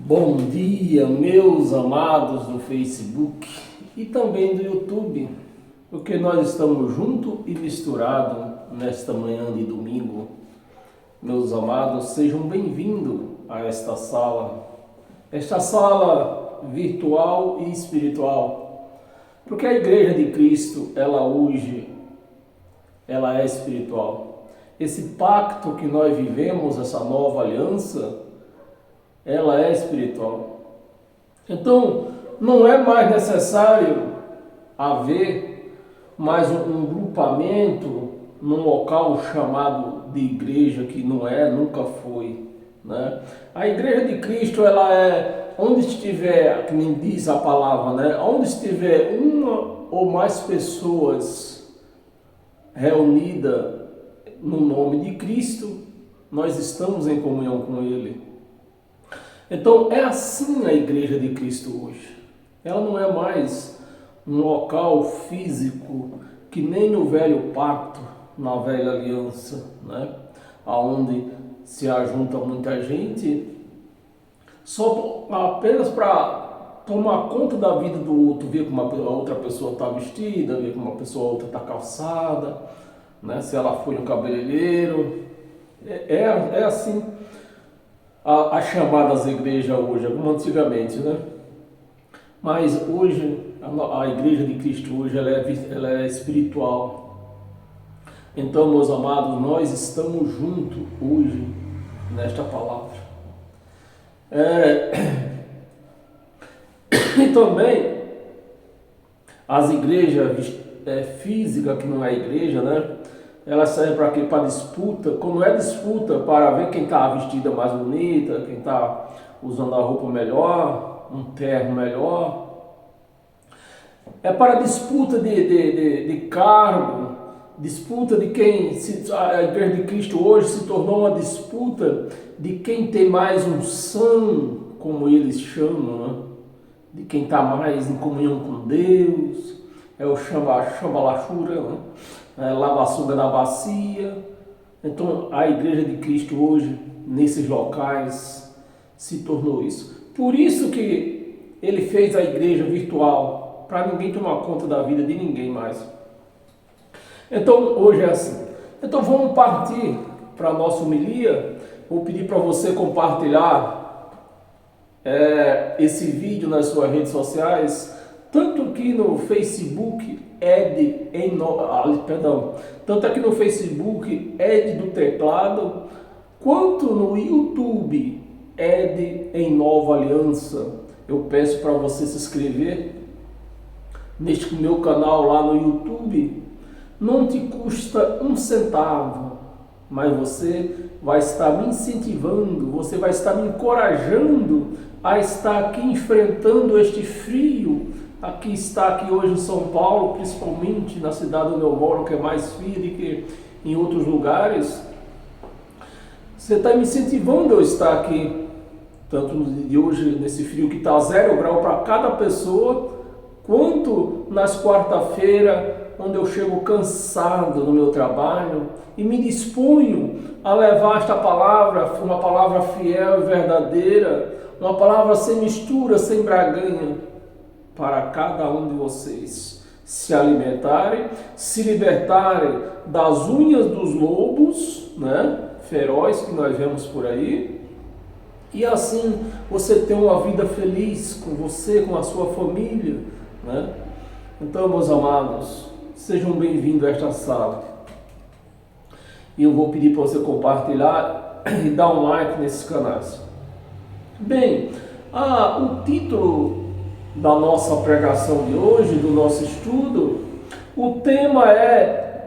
Bom dia, meus amados do Facebook e também do YouTube, porque nós estamos juntos e misturados nesta manhã de domingo. Meus amados, sejam bem-vindos a esta sala virtual e espiritual, porque a Igreja de Cristo, ela é espiritual. Esse pacto que nós vivemos, essa nova aliança, ela é espiritual. Então, não é mais necessário haver mais um grupamento num local chamado de igreja, que não é, nunca foi, né? A Igreja de Cristo, ela é onde estiver, que nem diz a palavra, né? Onde estiver uma ou mais pessoas reunidas no nome de Cristo, nós estamos em comunhão com Ele. Então é assim a Igreja de Cristo hoje. Ela não é mais um local físico que nem no velho pacto, na velha aliança, né? Onde se ajunta muita gente só apenas para tomar conta da vida do outro, ver como a outra pessoa está vestida, ver como a pessoa outra está calçada, né? Se ela foi um cabeleireiro. É assim as chamadas igrejas hoje, como antigamente, né? Mas hoje, a Igreja de Cristo hoje, ela é espiritual. Então, meus amados, nós estamos juntos hoje nesta palavra. E também, as igrejas físicas, que não é igreja, né? Elas servem para quê? Para disputa. Quando é disputa, para ver quem está vestida mais bonita, quem está usando a roupa melhor, um terno melhor. É para disputa de cargo, disputa de quem... A Igreja de Cristo hoje se tornou uma disputa de quem tem mais unção, como eles chamam, né? De quem está mais em comunhão com Deus. É o chamba-lachura, né? Lava-açúcar na bacia. Então a Igreja de Cristo hoje, nesses locais, se tornou isso. Por isso que ele fez a igreja virtual, para ninguém tomar conta da vida de ninguém mais. Então hoje é assim. Então vamos partir para a nossa homilia. Vou pedir para você compartilhar esse vídeo nas suas redes sociais, tanto aqui no Facebook, tanto aqui no Facebook, Ed do Teclado, quanto no YouTube, Ed em Nova Aliança. Eu peço para você se inscrever neste meu canal lá no YouTube. Não te custa um centavo, mas você vai estar me incentivando, você vai estar me encorajando a estar aqui enfrentando este frio. Aqui está aqui hoje em São Paulo, principalmente na cidade onde eu moro, que é mais frio do que em outros lugares. Você está me incentivando a estar aqui, tanto no dia de hoje, nesse frio que está 0 grau para cada pessoa, quanto nas quarta-feiras, onde eu chego cansado no meu trabalho e me disponho a levar esta palavra, uma palavra fiel e verdadeira, uma palavra sem mistura, sem braganha, para cada um de vocês se alimentarem, se libertarem das unhas dos lobos, né, feroz que nós vemos por aí, e assim você ter uma vida feliz com você, com a sua família, né? Então, meus amados, sejam bem-vindos a esta sala. E eu vou pedir para você compartilhar e dar um like nesses canais. Bem, o título da nossa pregação de hoje, do nosso estudo, o tema é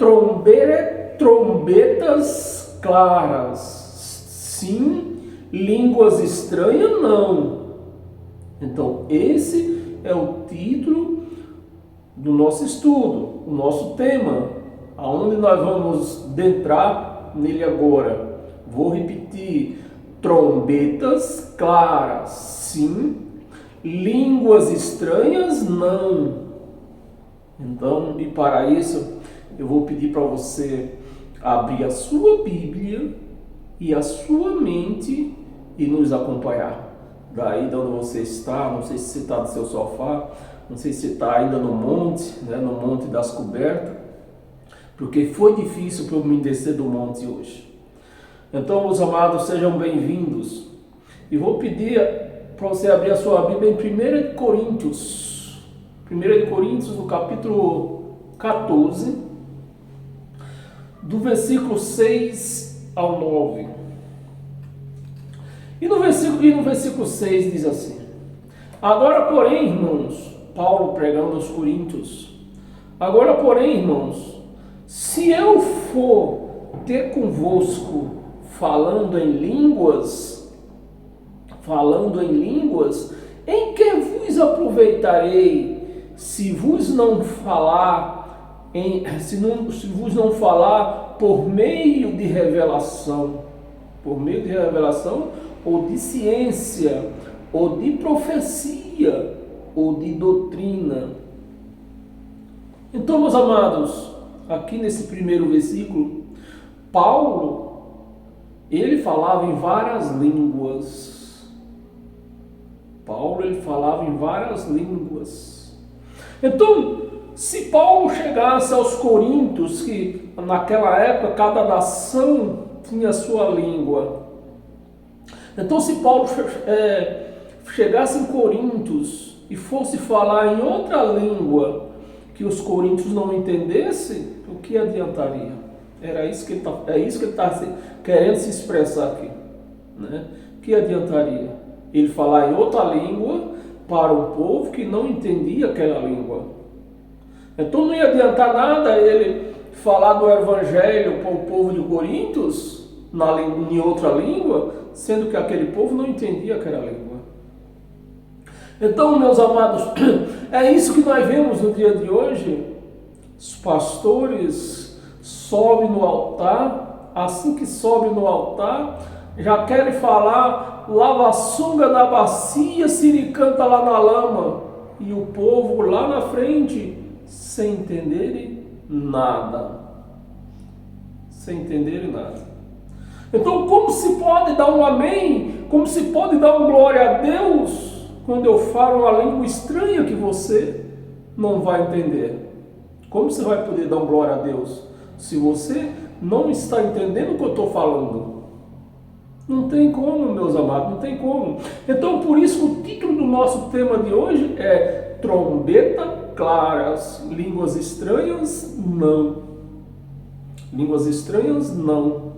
trombetas claras, sim, línguas estranhas não. Então esse é o título do nosso estudo, o nosso tema, aonde nós vamos adentrar nele agora. Vou repetir: trombetas claras, sim, línguas estranhas não. Então, e para isso, eu vou pedir para você abrir a sua Bíblia e a sua mente e nos acompanhar. daí de onde você está, não sei se você está no seu sofá, não sei se você está ainda no monte, né, no Monte das Cobertas, porque foi difícil para eu me descer do monte hoje. Então, meus amados, sejam bem-vindos. E vou pedir para você abrir a sua Bíblia em 1 de Coríntios. 1 de Coríntios, no capítulo 14, do versículo 6 ao 9. E no versículo 6 diz assim: Agora, porém, irmãos, Paulo pregando aos Coríntios, agora, porém, irmãos, se eu for ter convosco falando em línguas, em que vos aproveitarei se vos não falar por meio de revelação, ou de ciência, ou de profecia, ou de doutrina. Então, meus amados, aqui nesse primeiro versículo, Paulo, ele falava em várias línguas. Então, se Paulo chegasse aos Coríntios, que naquela época cada nação tinha a sua língua. Então, se Paulo chegasse em Coríntios e fosse falar em outra língua que os coríntios não entendessem, o que adiantaria? É isso que ele está querendo se expressar aqui, né? O que adiantaria? Ele falar em outra língua para um povo que não entendia aquela língua. Então não ia adiantar nada ele falar do evangelho para o povo de Coríntios em outra língua, sendo que aquele povo não entendia aquela língua. Então, meus amados, é isso que nós vemos no dia de hoje. Os pastores sobem no altar, assim que sobem no altar, já querem falar, lava a sunga na bacia, siricanta lá na lama, e o povo lá na frente, sem entenderem nada. Então, como se pode dar um amém? Como se pode dar um glória a Deus quando eu falo uma língua estranha que você não vai entender? Como você vai poder dar um glória a Deus se você não está entendendo o que eu estou falando? Não tem como, meus amados, não tem como. Então, por isso, o título do nosso tema de hoje é Trombeta Claras, Línguas Estranhas, não. Línguas estranhas, não.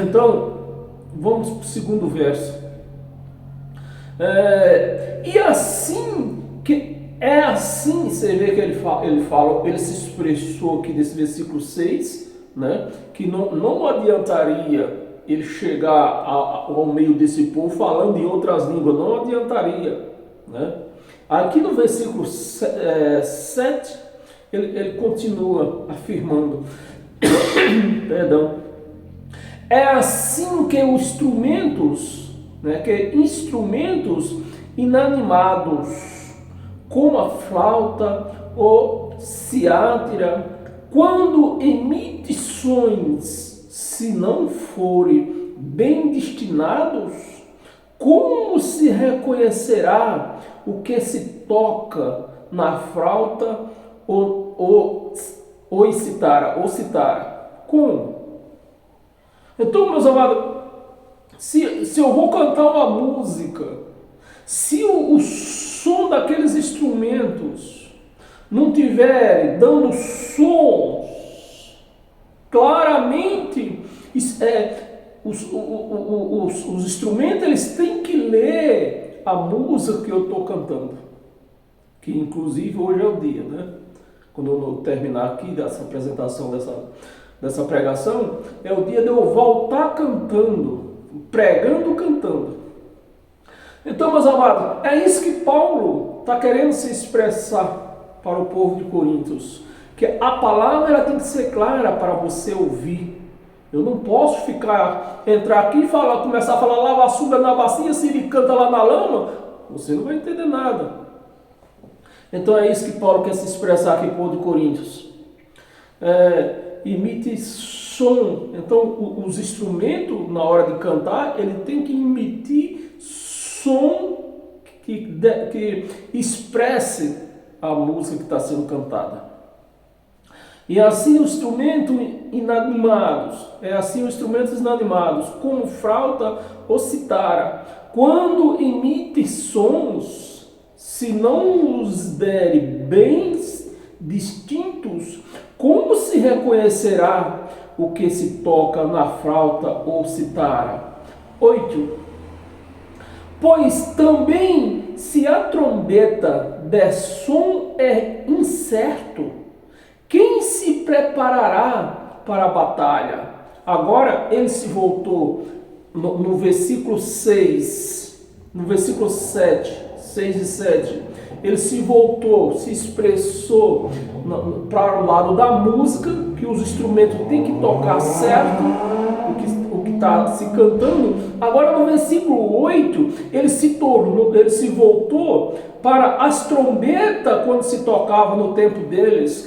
Então, vamos para o segundo verso. Você vê que ele se expressou aqui nesse versículo 6, né? Que não adiantaria ele chegar ao meio desse povo falando em outras línguas, não adiantaria, né? Aqui no versículo 7, ele continua afirmando, perdão, é assim que os instrumentos, né, inanimados, como a flauta ou cítara, quando emite sons, se não forem bem destinados, como se reconhecerá o que se toca na flauta ou cítara? Como? Então, meus amados, se eu vou cantar uma música, se o som daqueles instrumentos não tiver dando sons claramente, os instrumentos eles têm que ler a música que eu estou cantando, que inclusive hoje é o dia, né? Quando eu terminar aqui dessa apresentação dessa pregação, é o dia de eu voltar cantando, pregando, cantando. Então, meus amados, é isso que Paulo está querendo se expressar para o povo de Coríntios, que a palavra ela tem que ser clara para você ouvir. Eu não posso entrar aqui e começar a falar lava a sunga na bacia, se ele canta lá na lama, você não vai entender nada. Então é isso que Paulo quer se expressar aqui para o povo de Coríntios. Imite som. Então os instrumentos, na hora de cantar, ele tem que emitir som que expresse a música que está sendo cantada. E assim os instrumentos inanimados, como flauta ou citara, quando emite sons, se não os derem bem distintos, como se reconhecerá o que se toca na flauta ou citara? 8. Pois também se a trombeta der som é incerto, quem se preparará para a batalha? Agora ele se voltou no versículo 6, no versículo 7, 6 e 7. Ele se voltou, se expressou para o lado da música, que os instrumentos têm que tocar certo, o que está se cantando. Agora no versículo 8, ele se voltou para as trombetas, quando se tocava no tempo deles,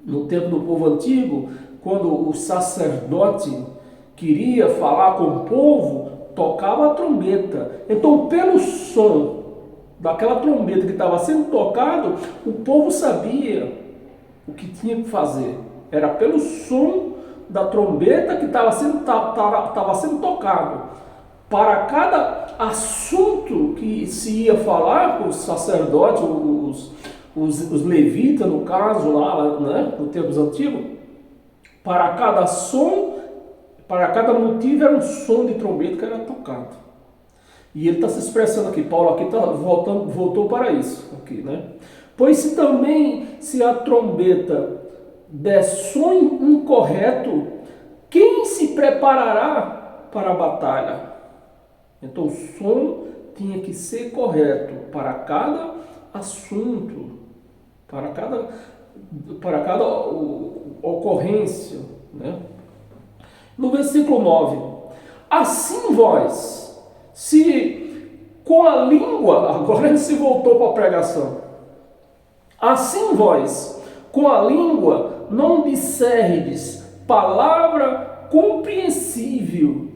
no tempo do povo antigo, quando o sacerdote queria falar com o povo, tocava a trombeta. Então, pelo som daquela trombeta que estava sendo tocado, o povo sabia o que tinha que fazer. Era pelo som da trombeta que estava sendo tocado. Para cada assunto que se ia falar com os sacerdotes, os levitas, no caso, lá, né, no tempos antigos, para cada som, para cada motivo era um som de trombeta que era tocado. E ele está se expressando aqui, Paulo aqui voltou para isso. Aqui, né? Pois se a trombeta der som incorreto, quem se preparará para a batalha? Então o som tinha que ser correto para cada assunto, para cada ocorrência, né? No versículo 9, assim vós, se com a língua, agora ele se voltou para a pregação, assim vós, com a língua, não disserdes palavra compreensível,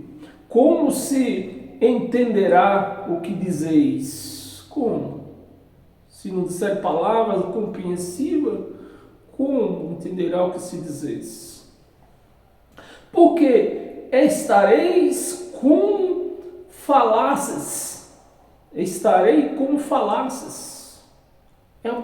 como se entenderá o que dizeis? Como? Se não disser palavras compreensivas, como entenderá o que se dizeis? Porque estareis como falasses. Estarei como falasses. É o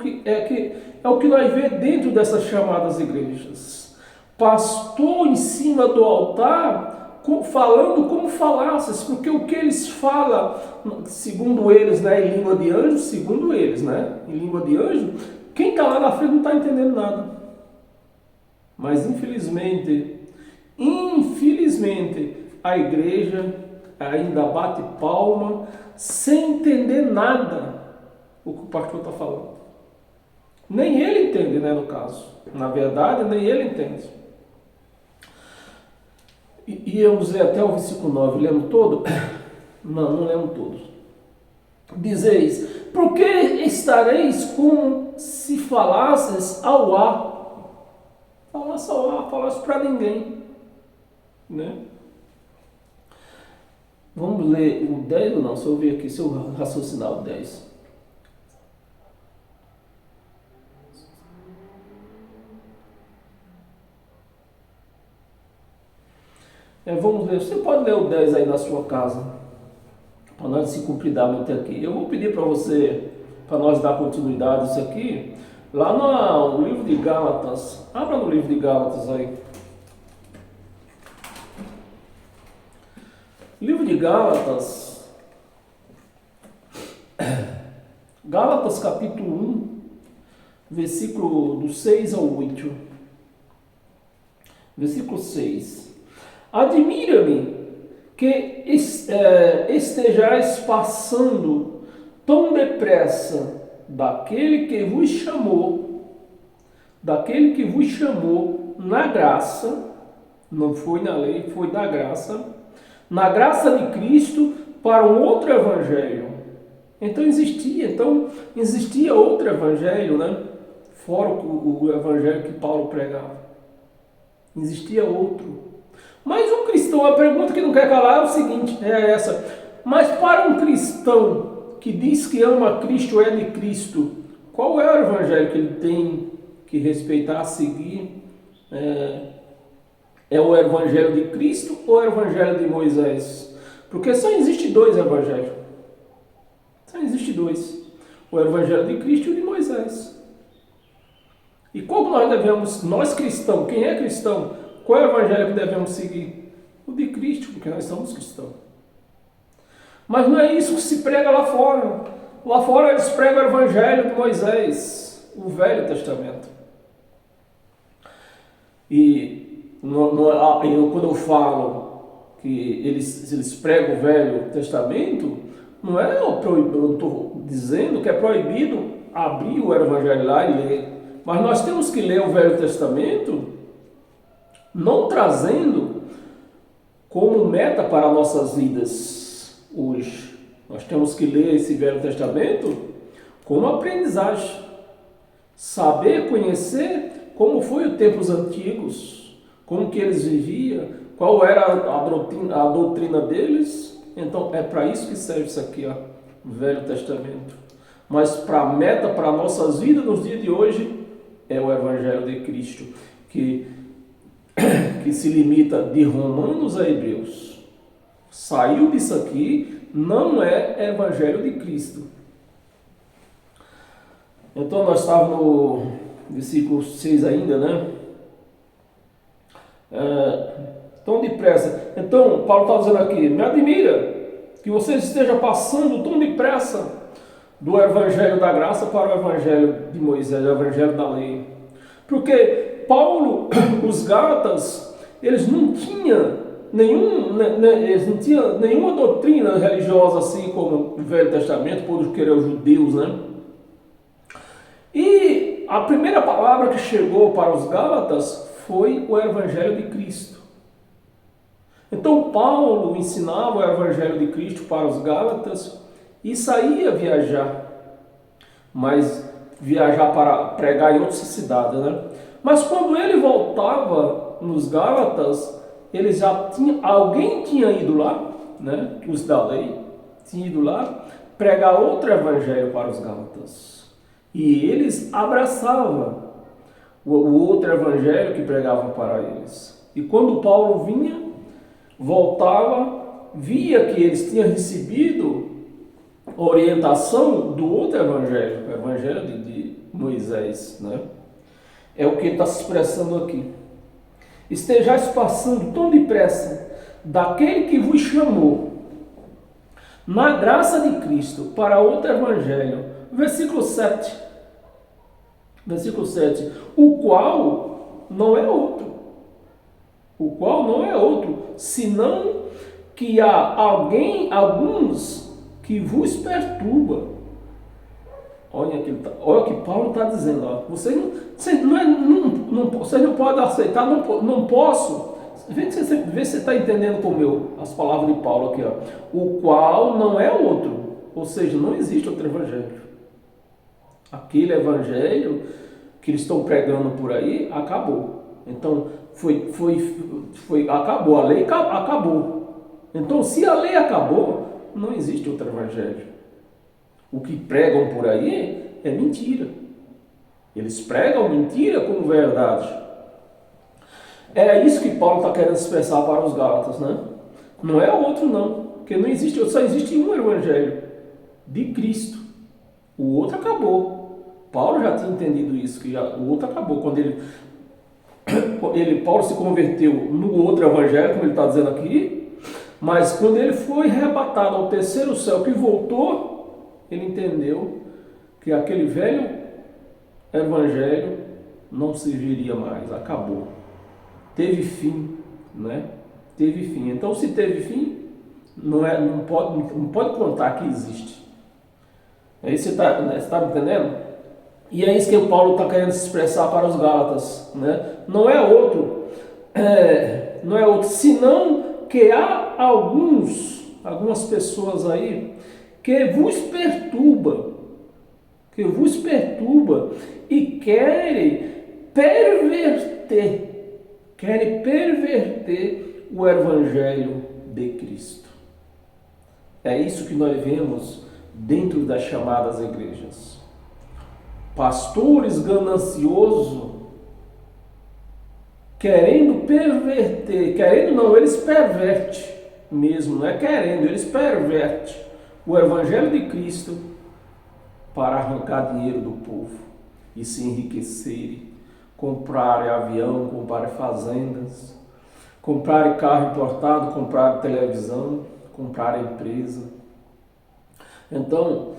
que nós vemos dentro dessas chamadas igrejas. Pastor em cima do altar, falando como falasses, porque o que eles falam, segundo eles, né, em língua de anjo, em língua de anjo, quem está lá na frente não está entendendo nada. Mas infelizmente, a igreja ainda bate palma sem entender nada o que o pastor está falando. Nem ele entende, né, no caso. Na verdade, nem ele entende. E vamos ler até o versículo 9, lemos todo? Não lemos todos. Dizeis, por que estareis como se falasses ao ar? Falasse ao ar, falasse para ninguém, né? Vamos ler o 10 ou não? Se eu ver aqui, se eu raciocinar o 10. Vamos ler, você pode ler o 10 aí na sua casa, para nós se cumpridar muito aqui. Eu vou pedir para você, para nós dar continuidade a isso aqui, lá no livro de Gálatas. Abra no livro de Gálatas aí. Livro de Gálatas, Gálatas capítulo 1, versículo do 6 ao 8. Versículo 6. Admira-me que estejais passando tão depressa daquele que vos chamou na graça, não foi na lei, foi na graça de Cristo para um outro evangelho. Então existia outro evangelho, né? Fora o evangelho que Paulo pregava. Existia outro. Mas um cristão, a pergunta que não quer calar é o seguinte, é essa: Mas para um cristão que diz que ama Cristo, é de Cristo, qual é o evangelho que ele tem que respeitar, seguir? É o evangelho de Cristo ou é o evangelho de Moisés? Porque só existe dois evangelhos. Só existe dois. O evangelho de Cristo e o de Moisés. E como nós devemos, nós cristãos, quem é cristão, qual é o evangelho que devemos seguir? O de Cristo, porque nós somos cristãos. Mas não é isso que se prega lá fora. Lá fora eles pregam o evangelho de Moisés, o Velho Testamento. E quando eu falo que eles pregam o Velho Testamento, não é eu estou dizendo que é proibido abrir o evangelho lá e ler. Mas nós temos que ler o Velho Testamento não trazendo como meta para nossas vidas hoje. Nós temos que ler esse Velho Testamento como aprendizagem. Saber, conhecer como foi os tempos antigos, como que eles viviam, qual era a doutrina deles. Então é para isso que serve isso aqui, ó, o Velho Testamento. Mas para a meta, para nossas vidas nos dias de hoje, é o Evangelho de Cristo, que se limita de Romanos a Hebreus. Saiu disso aqui, não é Evangelho de Cristo. Então nós estávamos no versículo 6 ainda, né? Tão depressa. Então, Paulo está dizendo aqui, me admira que você esteja passando tão depressa do Evangelho da Graça para o Evangelho de Moisés, o Evangelho da Lei. Porque Paulo, os Gálatas, eles não tinham nenhuma doutrina religiosa assim como o Velho Testamento, por querer os judeus, né? E a primeira palavra que chegou para os Gálatas foi o Evangelho de Cristo. Então Paulo ensinava o Evangelho de Cristo para os Gálatas e saía viajar, mas viajar para pregar em outra cidade, né? Mas quando ele voltava nos Gálatas, eles alguém tinha ido lá, né? Os da lei tinham ido lá pregar outro evangelho para os Gálatas. E eles abraçavam o outro evangelho que pregavam para eles. E quando Paulo vinha, voltava, via que eles tinham recebido orientação do outro evangelho, o evangelho de Moisés, né? É o que ele está se expressando aqui. Estejais passando tão depressa daquele que vos chamou na graça de Cristo para outro evangelho. Versículo 7. Versículo 7. O qual não é outro. O qual não é outro, senão que há alguns que vos perturba. Olha o que Paulo está dizendo. Ó. Vocês não podem aceitar, não posso. Vê se você está entendendo como as palavras de Paulo aqui. Ó. O qual não é outro. Ou seja, não existe outro evangelho. Aquele evangelho que eles estão pregando por aí, acabou. Então, acabou. A lei acabou. Então, se a lei acabou, não existe outro evangelho. O que pregam por aí é mentira. Eles pregam mentira como verdade. É isso que Paulo está querendo expressar para os Gálatas, né? Não é outro não, porque não existe, só existe um evangelho de Cristo. O outro acabou. Paulo já tinha entendido isso, que o outro acabou. Quando Paulo se converteu no outro evangelho, como ele está dizendo aqui, mas quando ele foi arrebatado ao terceiro céu, que voltou, ele entendeu que aquele velho evangelho não serviria mais, acabou. Teve fim, né? Teve fim. Então, se teve fim, não pode contar que existe. Aí você está me entendendo? E é isso que o Paulo está querendo se expressar para os Gálatas, né? Não é outro, senão que há algumas pessoas aí que vos perturba e querem perverter o evangelho de Cristo. É isso que nós vemos dentro das chamadas igrejas. Pastores gananciosos querendo perverter, querendo não, eles pervertem mesmo, não é querendo, eles pervertem o Evangelho de Cristo para arrancar dinheiro do povo e se enriquecerem, comprarem avião, comprarem fazendas, comprarem carro importado, comprarem televisão, comprarem empresa. Então,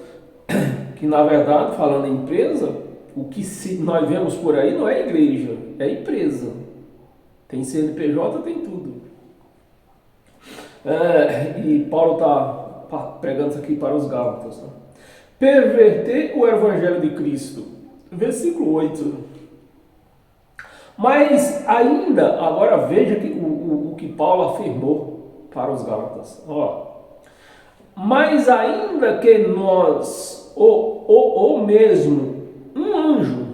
que na verdade, falando em empresa, o que nós vemos por aí não é igreja, é empresa. Tem CNPJ, tem tudo. E Paulo está pregando isso aqui para os Gálatas. Né? Perverter o Evangelho de Cristo. Versículo 8. Mas ainda, agora veja o que Paulo afirmou para os Gálatas. Mas ainda que nós, ou mesmo um anjo,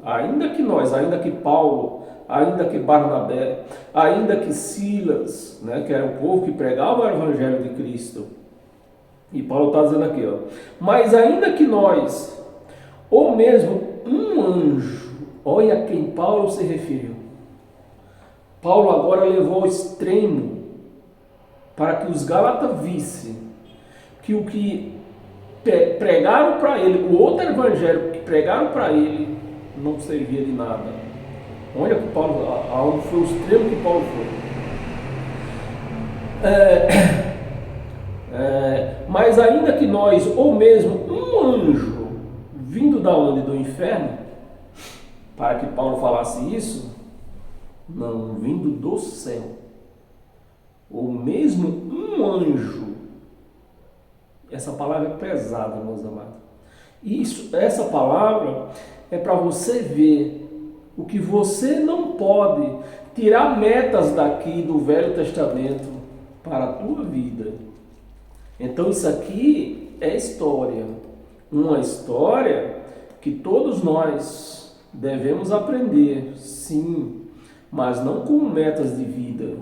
ainda que Paulo, ainda que Barnabé, ainda que Silas, né, que era o povo que pregava o Evangelho de Cristo. E Paulo está dizendo aqui, mas ainda que nós, ou mesmo um anjo, olha a quem Paulo se referiu. Paulo agora levou ao extremo para que os Gálatas vissem que o que pregaram para ele, o outro evangelho que pregaram para ele, não servia de nada. Olha que Paulo, aonde foi o extremo que Paulo foi. Mas ainda que nós, ou mesmo um anjo, vindo da onde? Do inferno, para que Paulo falasse isso, não, vindo do céu, ou mesmo um anjo, essa palavra é pesada, meus amados. Essa palavra é para você ver o que você não pode tirar metas daqui do Velho Testamento para a tua vida. Então isso aqui é história, uma história que todos nós devemos aprender, sim, mas não como metas de vida.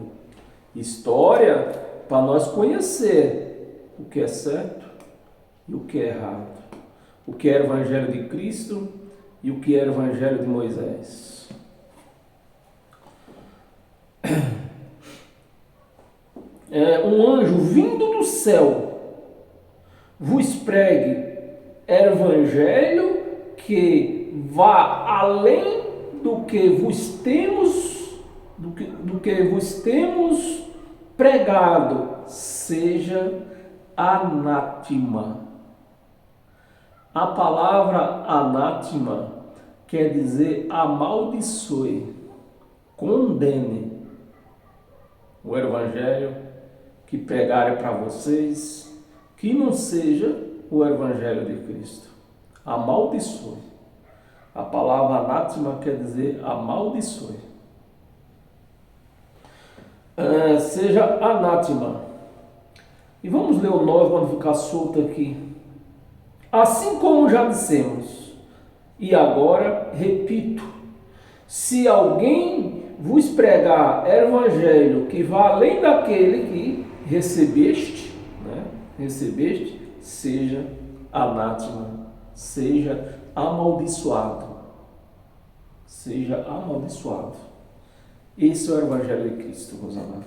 História para nós conhecer o que é certo e o que é errado, o que é o Evangelho de Cristo e o que é o Evangelho de Moisés. Um anjo vindo do céu vos pregue Evangelho que vá além do que vos temos pregado, seja anátema. A palavra anátema quer dizer amaldiçoe, condene o evangelho que pregarem para vocês, que não seja o evangelho de Cristo. Amaldiçoe. A palavra anátema quer dizer amaldiçoe. Seja anátema. E vamos ler o 9 para não ficar solto aqui. Assim como já dissemos, e agora repito, se alguém vos pregar evangelho que vá além daquele que recebeste, seja anátema, seja amaldiçoado. Seja amaldiçoado. Esse é o Evangelho de Cristo, meus amados.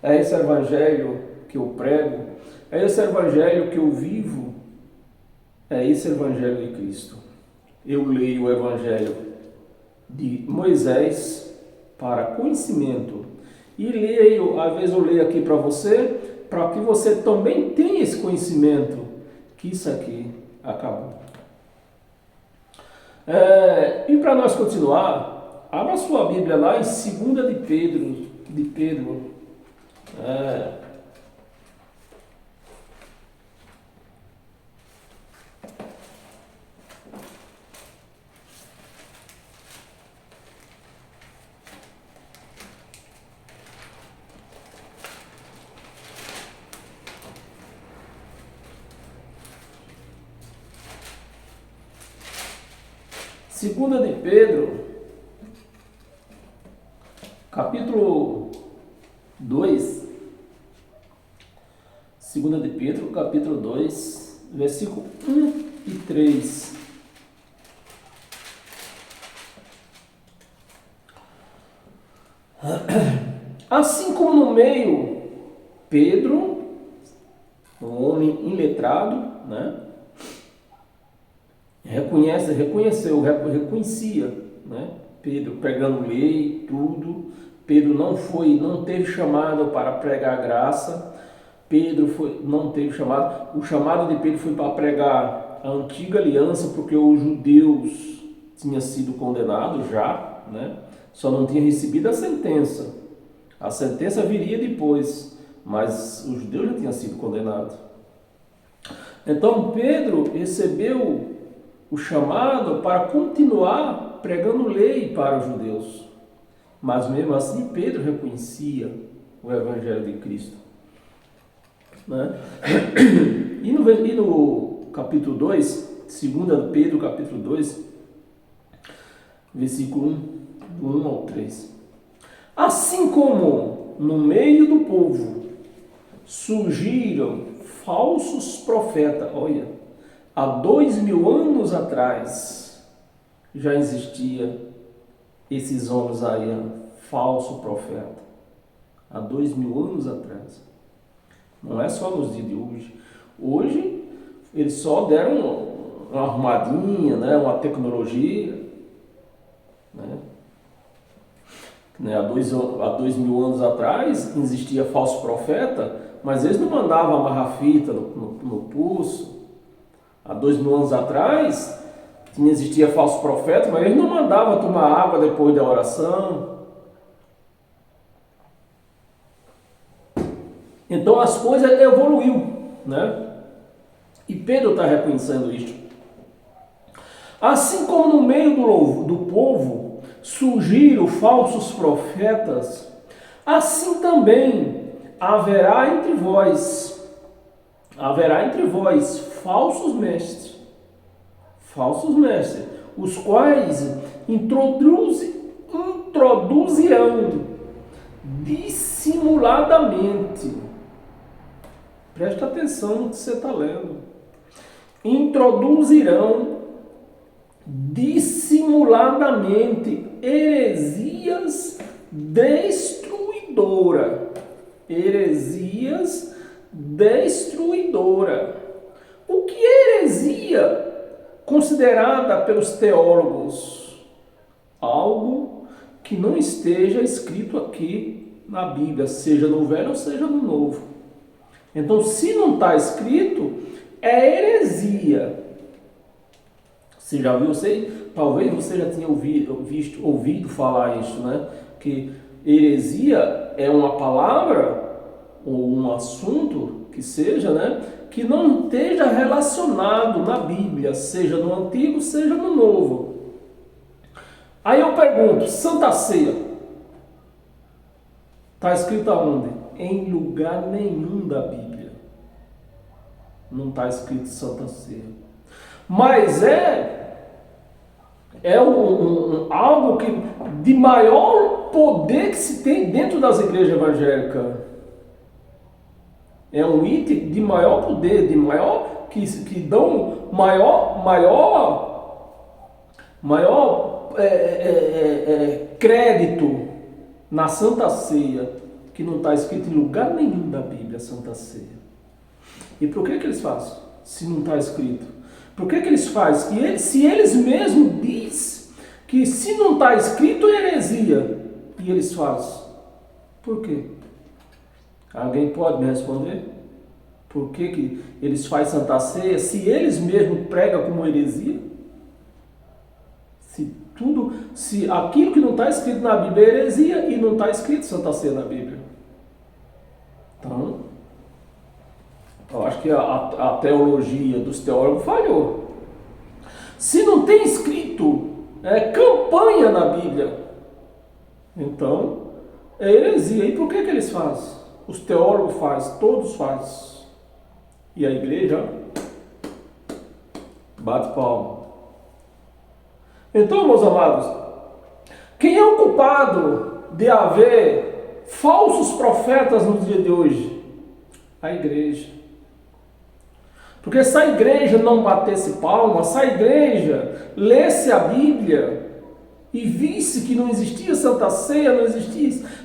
É esse Evangelho que eu prego, é esse Evangelho que eu vivo, é esse Evangelho de Cristo. Eu leio o Evangelho de Moisés para conhecimento e leio, às vezes eu leio aqui para você, para que você também tenha esse conhecimento que isso aqui acabou. E para nós continuar, abra sua Bíblia lá em 2 de Pedro. Segunda de Pedro, capítulo 2. Segunda de Pedro, capítulo 2, versículo 1 e 3. Assim como no meio, Pedro, um homem iletrado, né? Reconhecia, né? Pedro pregando lei, tudo. Pedro não teve chamado para pregar graça. Não teve chamado. O chamado de Pedro foi para pregar a antiga aliança, porque os judeus tinham sido condenados já, né? Só não tinham recebido a sentença. A sentença viria depois, mas os judeus já tinham sido condenados. Então Pedro recebeu o chamado para continuar pregando lei para os judeus. Mas mesmo assim Pedro reconhecia o Evangelho de Cristo. Né? E no capítulo 2, 2 Pedro capítulo 2, versículo 1, do 1 ao 3. Assim como no meio do povo surgiram falsos profetas, olha, há 2000 anos atrás já existia esses homens aí, falso profeta, há 2000 anos atrás. Não é só nos dias de hoje. Hoje eles só deram uma arrumadinha, né, uma tecnologia, né? Há 2000 anos atrás existia falso profeta, mas eles não mandavam amarrar fita no pulso. Há 2000 anos atrás existia falso profeta, mas eles não mandavam tomar água depois da oração. Então as coisas evoluíram, né? E Pedro está reconhecendo isso. Assim como no meio do povo surgiram falsos profetas, assim também haverá entre vós falsos mestres, os quais introduzirão dissimuladamente. Presta atenção no que você está lendo. Introduzirão dissimuladamente heresias destruidoras. O que é heresia considerada pelos teólogos? Algo que não esteja escrito aqui na Bíblia, seja no Velho ou seja no Novo. Então, se não está escrito, é heresia. Você já viu? Talvez você já tenha ouvido falar isso, né? Que heresia é uma palavra ou um assunto que seja, né? Que não esteja relacionado na Bíblia, seja no Antigo, seja no Novo. Aí eu pergunto, Santa Ceia está escrito aonde? Em lugar nenhum da Bíblia. Não está escrito Santa Ceia. Mas algo de maior poder que se tem dentro das igrejas evangélicas. É um item de maior poder, que dão maior crédito na Santa Ceia, que não está escrito em lugar nenhum da Bíblia, Santa Ceia. E por que eles fazem, se não está escrito? Por que eles fazem? Se eles mesmos dizem que se não está escrito é heresia, e eles fazem, por quê? Alguém pode me responder? Por que eles fazem Santa Ceia se eles mesmos pregam como heresia? Se aquilo que não está escrito na Bíblia é heresia e não está escrito Santa Ceia na Bíblia. Então, eu acho que a teologia dos teólogos falhou. Se não tem escrito campanha na Bíblia, então é heresia. E por que eles fazem? Os teólogos fazem, todos fazem. E a igreja bate palma. Então, meus amados, quem é o culpado de haver falsos profetas no dia de hoje? A igreja. Porque se a igreja não batesse palma, se a igreja lesse a Bíblia e visse que não existia Santa Ceia,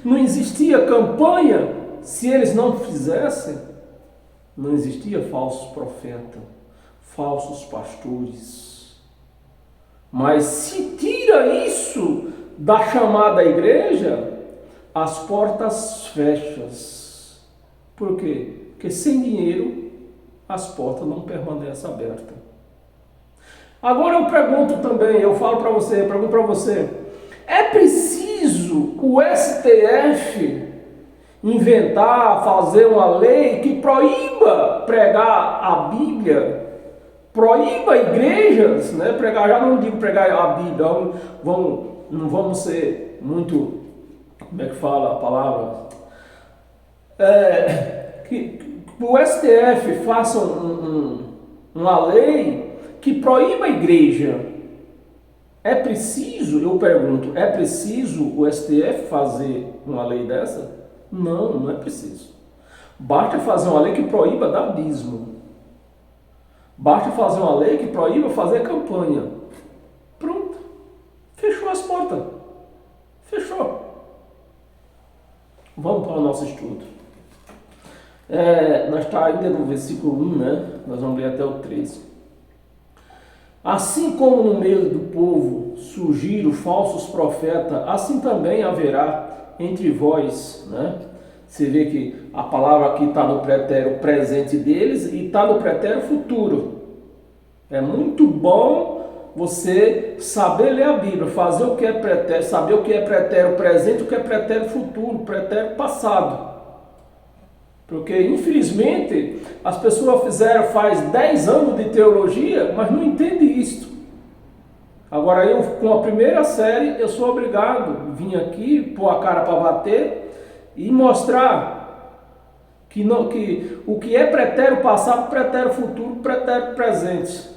não existia campanha, se eles não fizessem, não existia falsos profetas, falsos pastores. Mas se tira isso da chamada igreja, as portas fecham. Por quê? Porque sem dinheiro as portas não permanecem abertas. Agora eu pergunto também, pergunto para você, é preciso o STF inventar, fazer uma lei que proíba pregar a Bíblia, proíba igrejas, né? Pregar, já não digo pregar a Bíblia, não vamos ser muito, como é que fala a palavra? Que o STF faça uma lei que proíba a igreja. É preciso, eu pergunto, é preciso o STF fazer uma lei dessa? Não, não é preciso. Basta fazer uma lei que proíba dar dízimo. Basta fazer uma lei que proíba fazer campanha. Pronto. Fechou as portas. Fechou. Vamos para o nosso estudo. Nós estamos ainda no versículo 1, né? Nós vamos ler até o 13. Assim como no meio do povo surgiram falsos profetas, assim também haverá entre vós, né? Você vê que a palavra aqui está no pretérito presente deles e está no pretérito futuro. É muito bom você saber ler a Bíblia, fazer o que é pretérito, saber o que é pretérito presente, o que é pretérito futuro, pretérito passado. Porque, infelizmente, as pessoas faz 10 anos de teologia, mas não entendem isso. Agora, eu, com a primeira série, eu sou obrigado a vir aqui, pôr a cara para bater e mostrar que o que é pretérito passado, pretérito futuro, pretérito presente.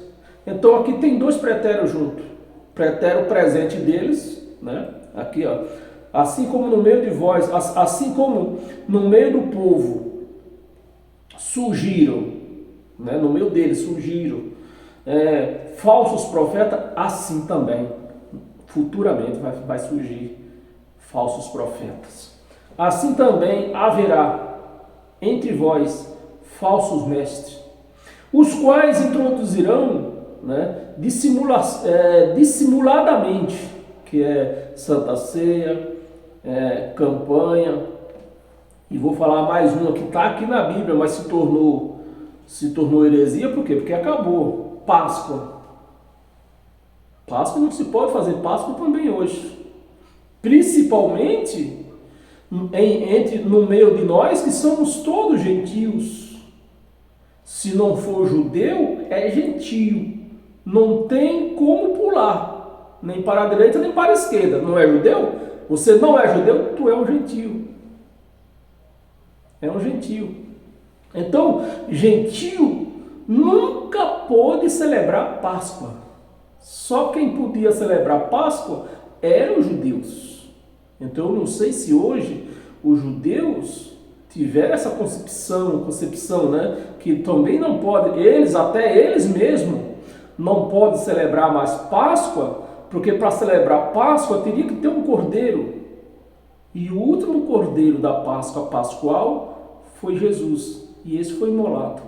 Então, aqui tem dois pretéritos juntos. Pretérito presente deles, né? Aqui, ó. Assim como no meio de vós, assim como no meio do povo, surgiram, né? No meio deles surgiram falsos profetas, assim também, futuramente vai surgir falsos profetas. Assim também haverá entre vós falsos mestres, os quais introduzirão, né, dissimuladamente, que é Santa Ceia, campanha, e vou falar mais uma que está aqui na Bíblia, mas se tornou heresia, por quê? Porque acabou. Páscoa. Páscoa não se pode fazer Páscoa também hoje. Principalmente no meio de nós que somos todos gentios. Se não for judeu, é gentio. Não tem como pular. Nem para a direita, nem para a esquerda. Não é judeu? Você não é judeu, tu é um gentio. É um gentio. Então, gentio nunca pôde celebrar Páscoa. Só quem podia celebrar Páscoa eram os judeus. Então, eu não sei se hoje os judeus tiveram essa concepção, né? Que também não pode, até eles mesmos, não podem celebrar mais Páscoa, porque para celebrar Páscoa teria que ter um cordeiro. E o último cordeiro da Páscoa pascual foi Jesus. E esse foi imolado.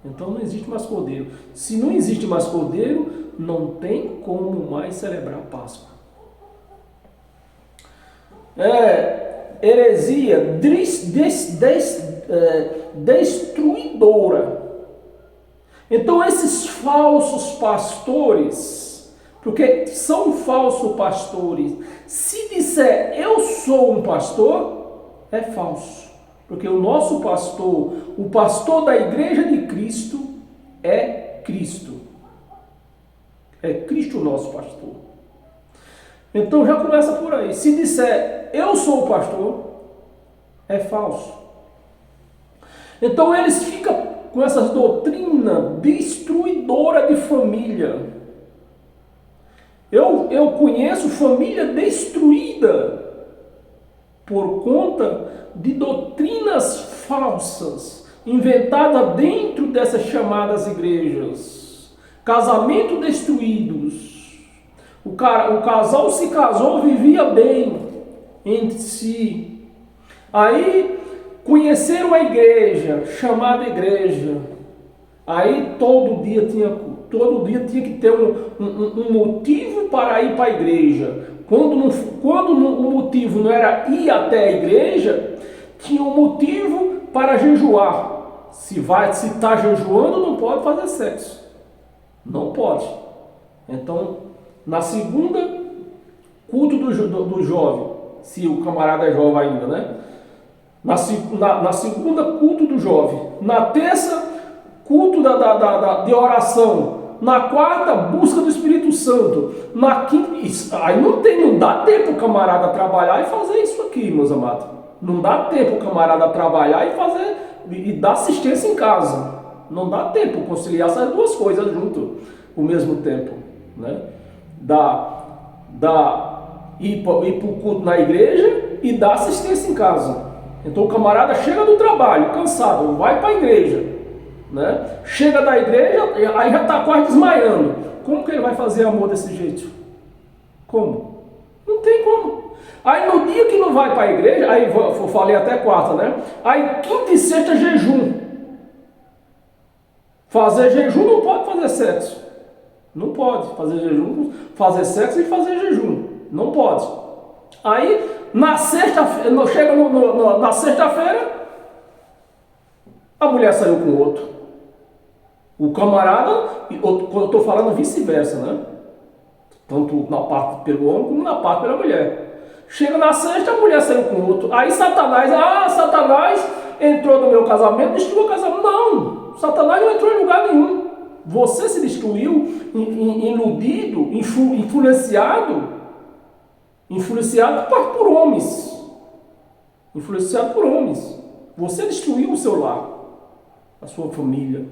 Então não existe mais cordeiro. Se não existe mais cordeiro, não tem como mais celebrar Páscoa. Heresia destruidora. Então esses falsos pastores, porque são falsos pastores, se disser eu sou um pastor, é falso. Porque o nosso pastor, o pastor da igreja de Cristo, é Cristo. É Cristo o nosso pastor. Então já começa por aí. Se disser eu sou o pastor, é falso. Então eles ficam com essas doutrinas destruidoras de família. Eu conheço família destruída por conta de doutrinas falsas, inventada dentro dessas chamadas igrejas, casamento destruídos. O casal se casou, vivia bem entre si. Aí conheceram a igreja, chamada igreja. Aí todo dia tinha que ter um motivo para ir para a igreja. Quando o motivo não era ir até a igreja, tinha um motivo para jejuar. Se está jejuando, não pode fazer sexo. Não pode. Então, na segunda, culto do jovem, se o camarada é jovem ainda, né? Na segunda, culto do jovem. Na terça, culto de oração. Na quarta, busca do Espírito Santo. Na quinta, aí não dá tempo o camarada trabalhar e fazer isso aqui, meus amados. Não dá tempo o camarada trabalhar e fazer e dar assistência em casa. Não dá tempo conciliar essas duas coisas junto ao mesmo tempo, né? Ir para o culto na igreja e dar assistência em casa. Então o camarada chega do trabalho, cansado, vai para a igreja, né? Chega da igreja, aí já está quase desmaiando. Como que ele vai fazer amor desse jeito? Como? Não tem como. Aí no dia que não vai para a igreja, aí eu falei até quarta, né? Aí quinta e sexta jejum. Fazer jejum não pode fazer sexo. Não pode fazer jejum, fazer sexo e fazer jejum. Não pode. Aí na sexta-feira, chega na sexta-feira, a mulher saiu com outro. O camarada, quando eu estou falando vice-versa, né? Tanto na parte pelo homem como na parte pela mulher. Chega na sexta, a mulher saiu com outro. Aí Satanás entrou no meu casamento, destruiu o casamento. Não, Satanás não entrou em lugar nenhum. Você se destruiu, iludido, influenciado por homens. Influenciado por homens. Você destruiu o seu lar, a sua família.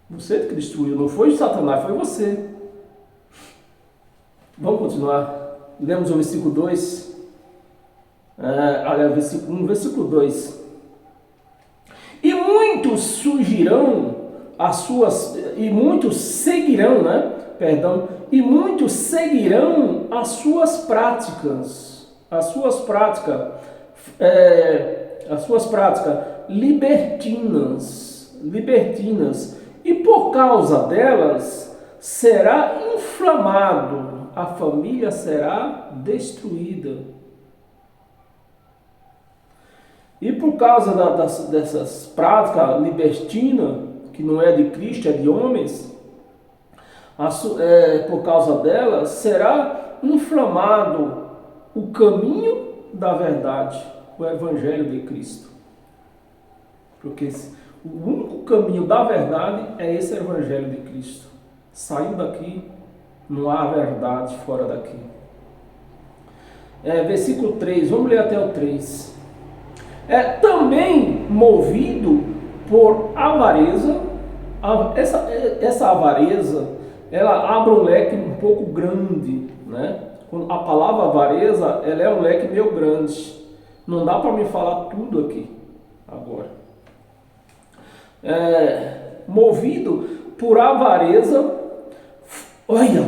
Você que destruiu, não foi Satanás, foi você. Vamos continuar. Lemos o versículo 2. Versículo 2. E muitos surgirão e muitos seguirão, né? Perdão. E muitos seguirão as suas práticas. As suas práticas libertinas. E por causa delas será inflamado. A família será destruída. E por causa dessas práticas libertinas, que não é de Cristo, é de homens, por causa delas será inflamado o caminho da verdade, o Evangelho de Cristo. Porque o único caminho da verdade é esse Evangelho de Cristo. Saiu daqui, não há verdade fora daqui. Versículo 3, vamos ler até o 3. Também movido por avareza. Essa avareza, ela abre um leque um pouco grande, né? A palavra avareza, ela é um leque meio grande. Não dá para me falar tudo aqui agora. Movido por avareza. Olha,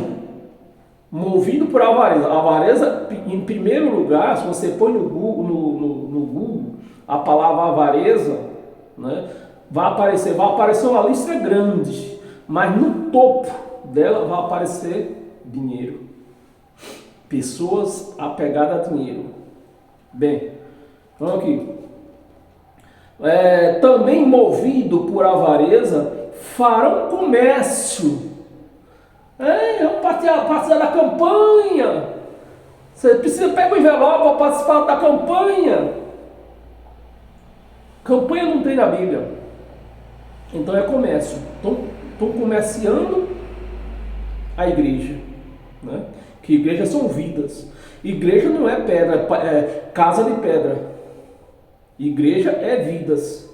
movido por avareza. Avareza, em primeiro lugar, se você põe no Google a palavra avareza, né, vai aparecer uma lista grande, mas no topo dela vai aparecer dinheiro. Pessoas apegadas a dinheiro. Bem, vamos aqui. Também movido por avareza, farão comércio. Vamos participar da campanha. Você precisa pegar o envelope para participar da campanha. Campanha não tem na Bíblia. Então é comércio. Estão comerciando a igreja, né? Que igreja são vidas. Igreja não é pedra, é casa de pedra. Igreja é vidas.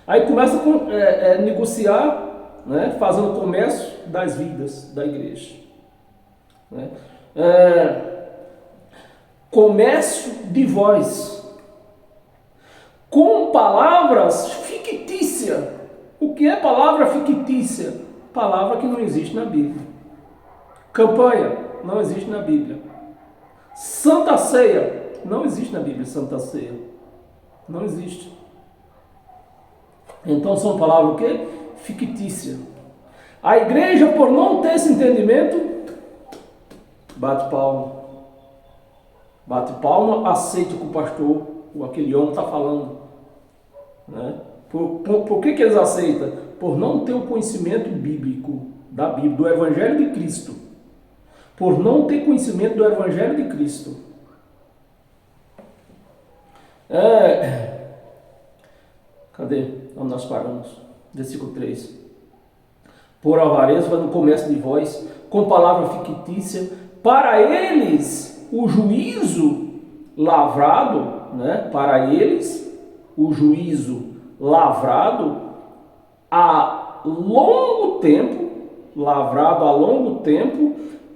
Aí começa a negociar, né? Fazendo comércio das vidas da igreja, né? Comércio de voz. com palavras fictícias. O que é palavra fictícia? Palavra que não existe na Bíblia. Campanha, não existe na Bíblia. Santa Ceia, não existe na Bíblia Santa Ceia. Não existe. Então são palavras o quê? Fictícia. A igreja, por não ter esse entendimento, bate palma. Bate palma, aceita o que o pastor, ou aquele homem está falando. Né? Por que eles aceitam? Por não ter o conhecimento bíblico da Bíblia, do Evangelho de Cristo. Por não ter conhecimento do Evangelho de Cristo. Cadê? Onde nós paramos? Versículo 3. Por avareza, no começo de vós, com palavra fictícia, para eles o juízo lavrado, né? Para eles o juízo lavrado a longo tempo,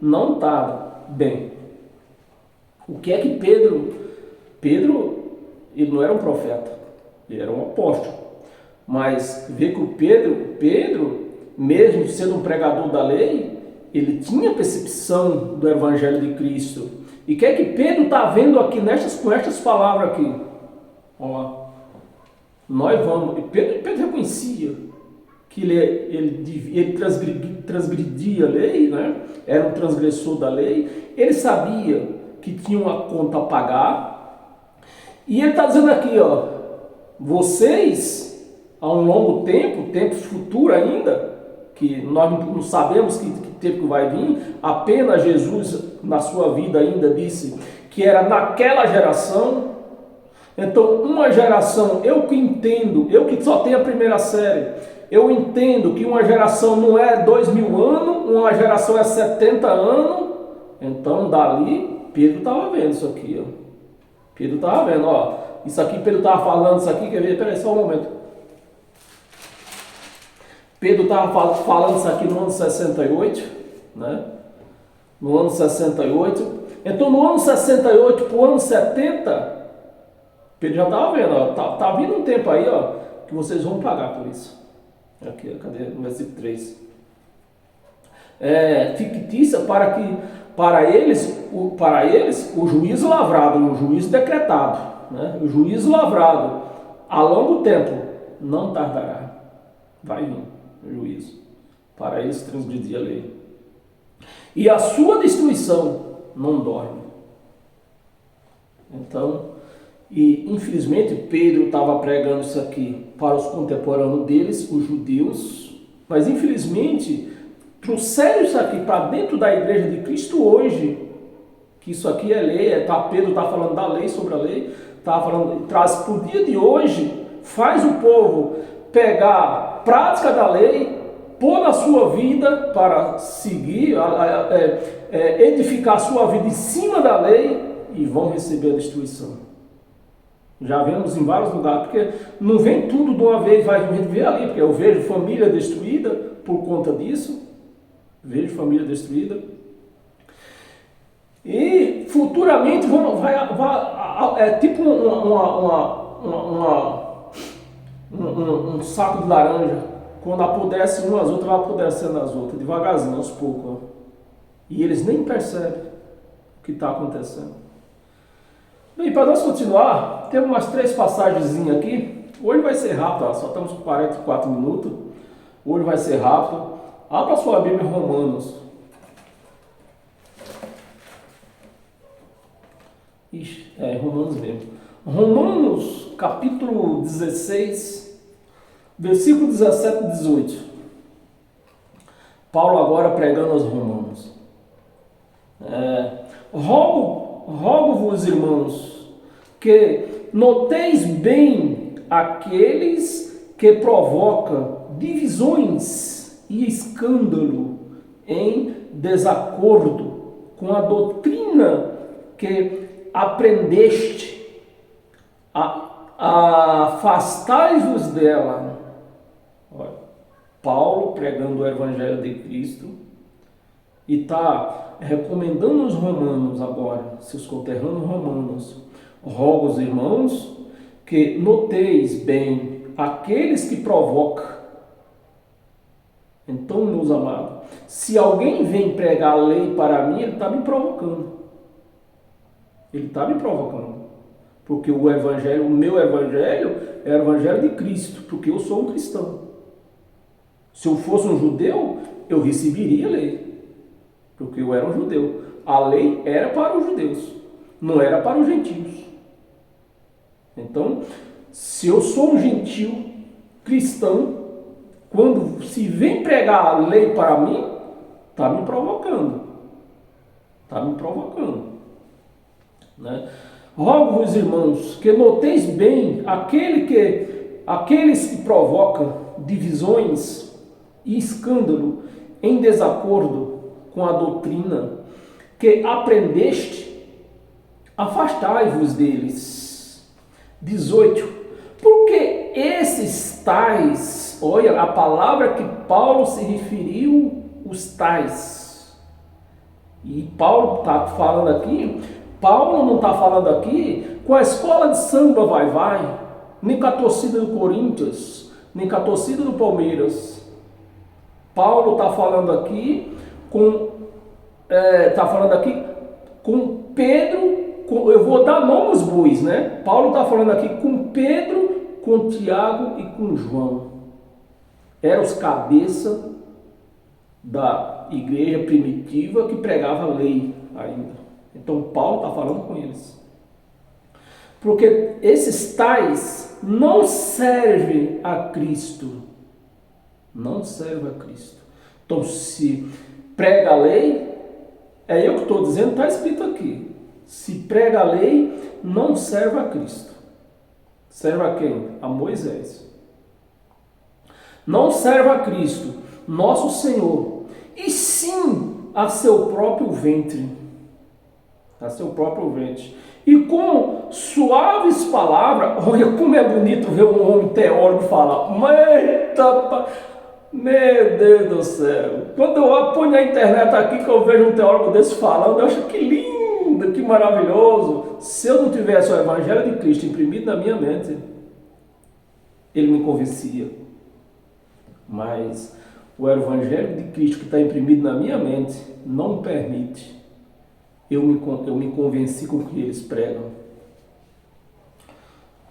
não tarda. Bem, o que é que Pedro, ele não era um profeta, ele era um apóstolo, mas vê que o Pedro, mesmo sendo um pregador da lei, ele tinha percepção do Evangelho de Cristo. E o que é que Pedro está vendo aqui com estas palavras aqui? Ó, nós vamos. Pedro reconhecia que ele transgredia a lei, né? Era um transgressor da lei. Ele sabia que tinha uma conta a pagar. E ele está dizendo aqui, ó, vocês, há um longo tempo futuro ainda, que nós não sabemos que tempo que vai vir, apenas Jesus na sua vida ainda disse que era naquela geração. Então, uma geração, eu que só tenho a primeira série, eu entendo que uma geração não é 2000 anos, uma geração é 70 anos. Então, dali, Pedro estava vendo isso aqui, ó. Pedro estava vendo, ó. Isso aqui, Pedro estava falando isso aqui, quer ver? Peraí, só um momento. Pedro estava falando isso aqui no ano 68, né? No ano 68. Então, no ano 68 para o ano 70, Pedro já estava vendo, ó, tá vindo um tempo aí, ó, que vocês vão pagar por isso. Aqui, cadê? No versículo 3. Fictícia para eles o juízo lavrado, o juízo decretado, né? O juízo lavrado a longo tempo não tardará. Vai vir o juízo. Para eles transgredir a lei. E a sua destruição não dorme. Então, e infelizmente Pedro estava pregando isso aqui para os contemporâneos deles, os judeus, mas infelizmente trouxeram isso aqui para dentro da igreja de Cristo hoje, que isso aqui é lei, Pedro está falando da lei, sobre a lei, traz para o dia de hoje, faz o povo pegar a prática da lei, pôr na sua vida para seguir, edificar a sua vida em cima da lei e vão receber a destruição. Já vemos em vários lugares, porque não vem tudo de uma vez, vai ver ali, porque eu vejo família destruída por conta disso, vejo família destruída. E futuramente é tipo um saco de laranja. Quando apodrece umas, as outras vai apodrecendo as outras, devagarzinho, aos poucos. Ó. E eles nem percebem o que está acontecendo. Bem, para nós continuar, temos umas 3 passagens aqui. Hoje vai ser rápido, ó, só estamos com 44 minutos. Hoje vai ser rápido. Abra a sua Bíblia em Romanos. Romanos mesmo. Romanos, capítulo 16, versículo 17 e 18. Paulo agora pregando aos romanos. Rogo-vos, irmãos, que noteis bem aqueles que provocam divisões e escândalo em desacordo com a doutrina que aprendeste, afastai-vos dela. Olha, Paulo pregando o Evangelho de Cristo e está recomendando os romanos agora, seus conterrâneos romanos, rogo os irmãos que noteis bem aqueles que provocam. Então, meus amados, se alguém vem pregar a lei para mim, ele está me provocando. Ele está me provocando. Porque o evangelho, o meu evangelho, é o evangelho de Cristo, porque eu sou um cristão. Se eu fosse um judeu, eu receberia a lei, porque eu era um judeu. A lei era para os judeus, não era para os gentios. Então, se eu sou um gentio cristão, quando se vem pregar a lei para mim, está me provocando. Está me provocando. Né? Rogo-vos, irmãos, que noteis bem aqueles que provocam divisões e escândalo em desacordo com a doutrina que aprendeste, afastai-vos deles. 18. Porque esses tais, olha a palavra que Paulo se referiu, os tais. E Paulo está falando aqui, Paulo não está falando aqui com a escola de samba vai, nem com a torcida do Corinthians, nem com a torcida do Palmeiras. Paulo está falando aqui com Pedro, eu vou dar nome aos bois, né? Paulo está falando aqui com Pedro, com Tiago e com João. Eram os cabeças da igreja primitiva que pregava a lei ainda. Então Paulo está falando com eles. Porque esses tais não servem a Cristo. Não servem a Cristo. Então se prega a lei, é eu que estou dizendo, está escrito aqui. Se prega a lei, não serve a Cristo. Serve a quem? A Moisés. Não serve a Cristo, nosso Senhor, e sim a seu próprio ventre. A seu próprio ventre. E com suaves palavras, olha como é bonito ver um homem teórico falar. Meu Deus do céu. Quando eu ponho na internet aqui que eu vejo um teólogo desse falando, eu acho que lindo, que maravilhoso. Se eu não tivesse o Evangelho de Cristo imprimido na minha mente, ele me convencia. Mas o Evangelho de Cristo que está imprimido na minha mente não me permite. Eu me convenci com o que eles pregam.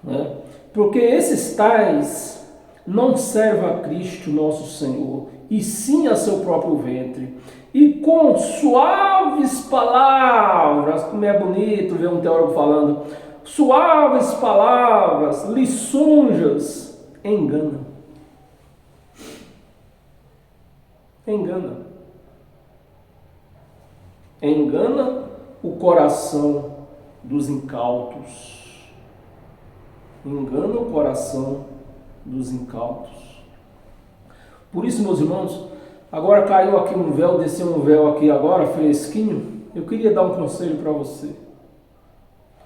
Né? Porque esses tais não servem a Cristo nosso Senhor, e sim a seu próprio ventre. E com suaves palavras, como é bonito ver um teólogo falando, suaves palavras, lisonjas, engana. Engana o coração dos incautos. Engana o coração dos incautos. Por isso, meus irmãos, agora caiu aqui um véu, desceu um véu aqui agora, fresquinho. Eu queria dar um conselho para você.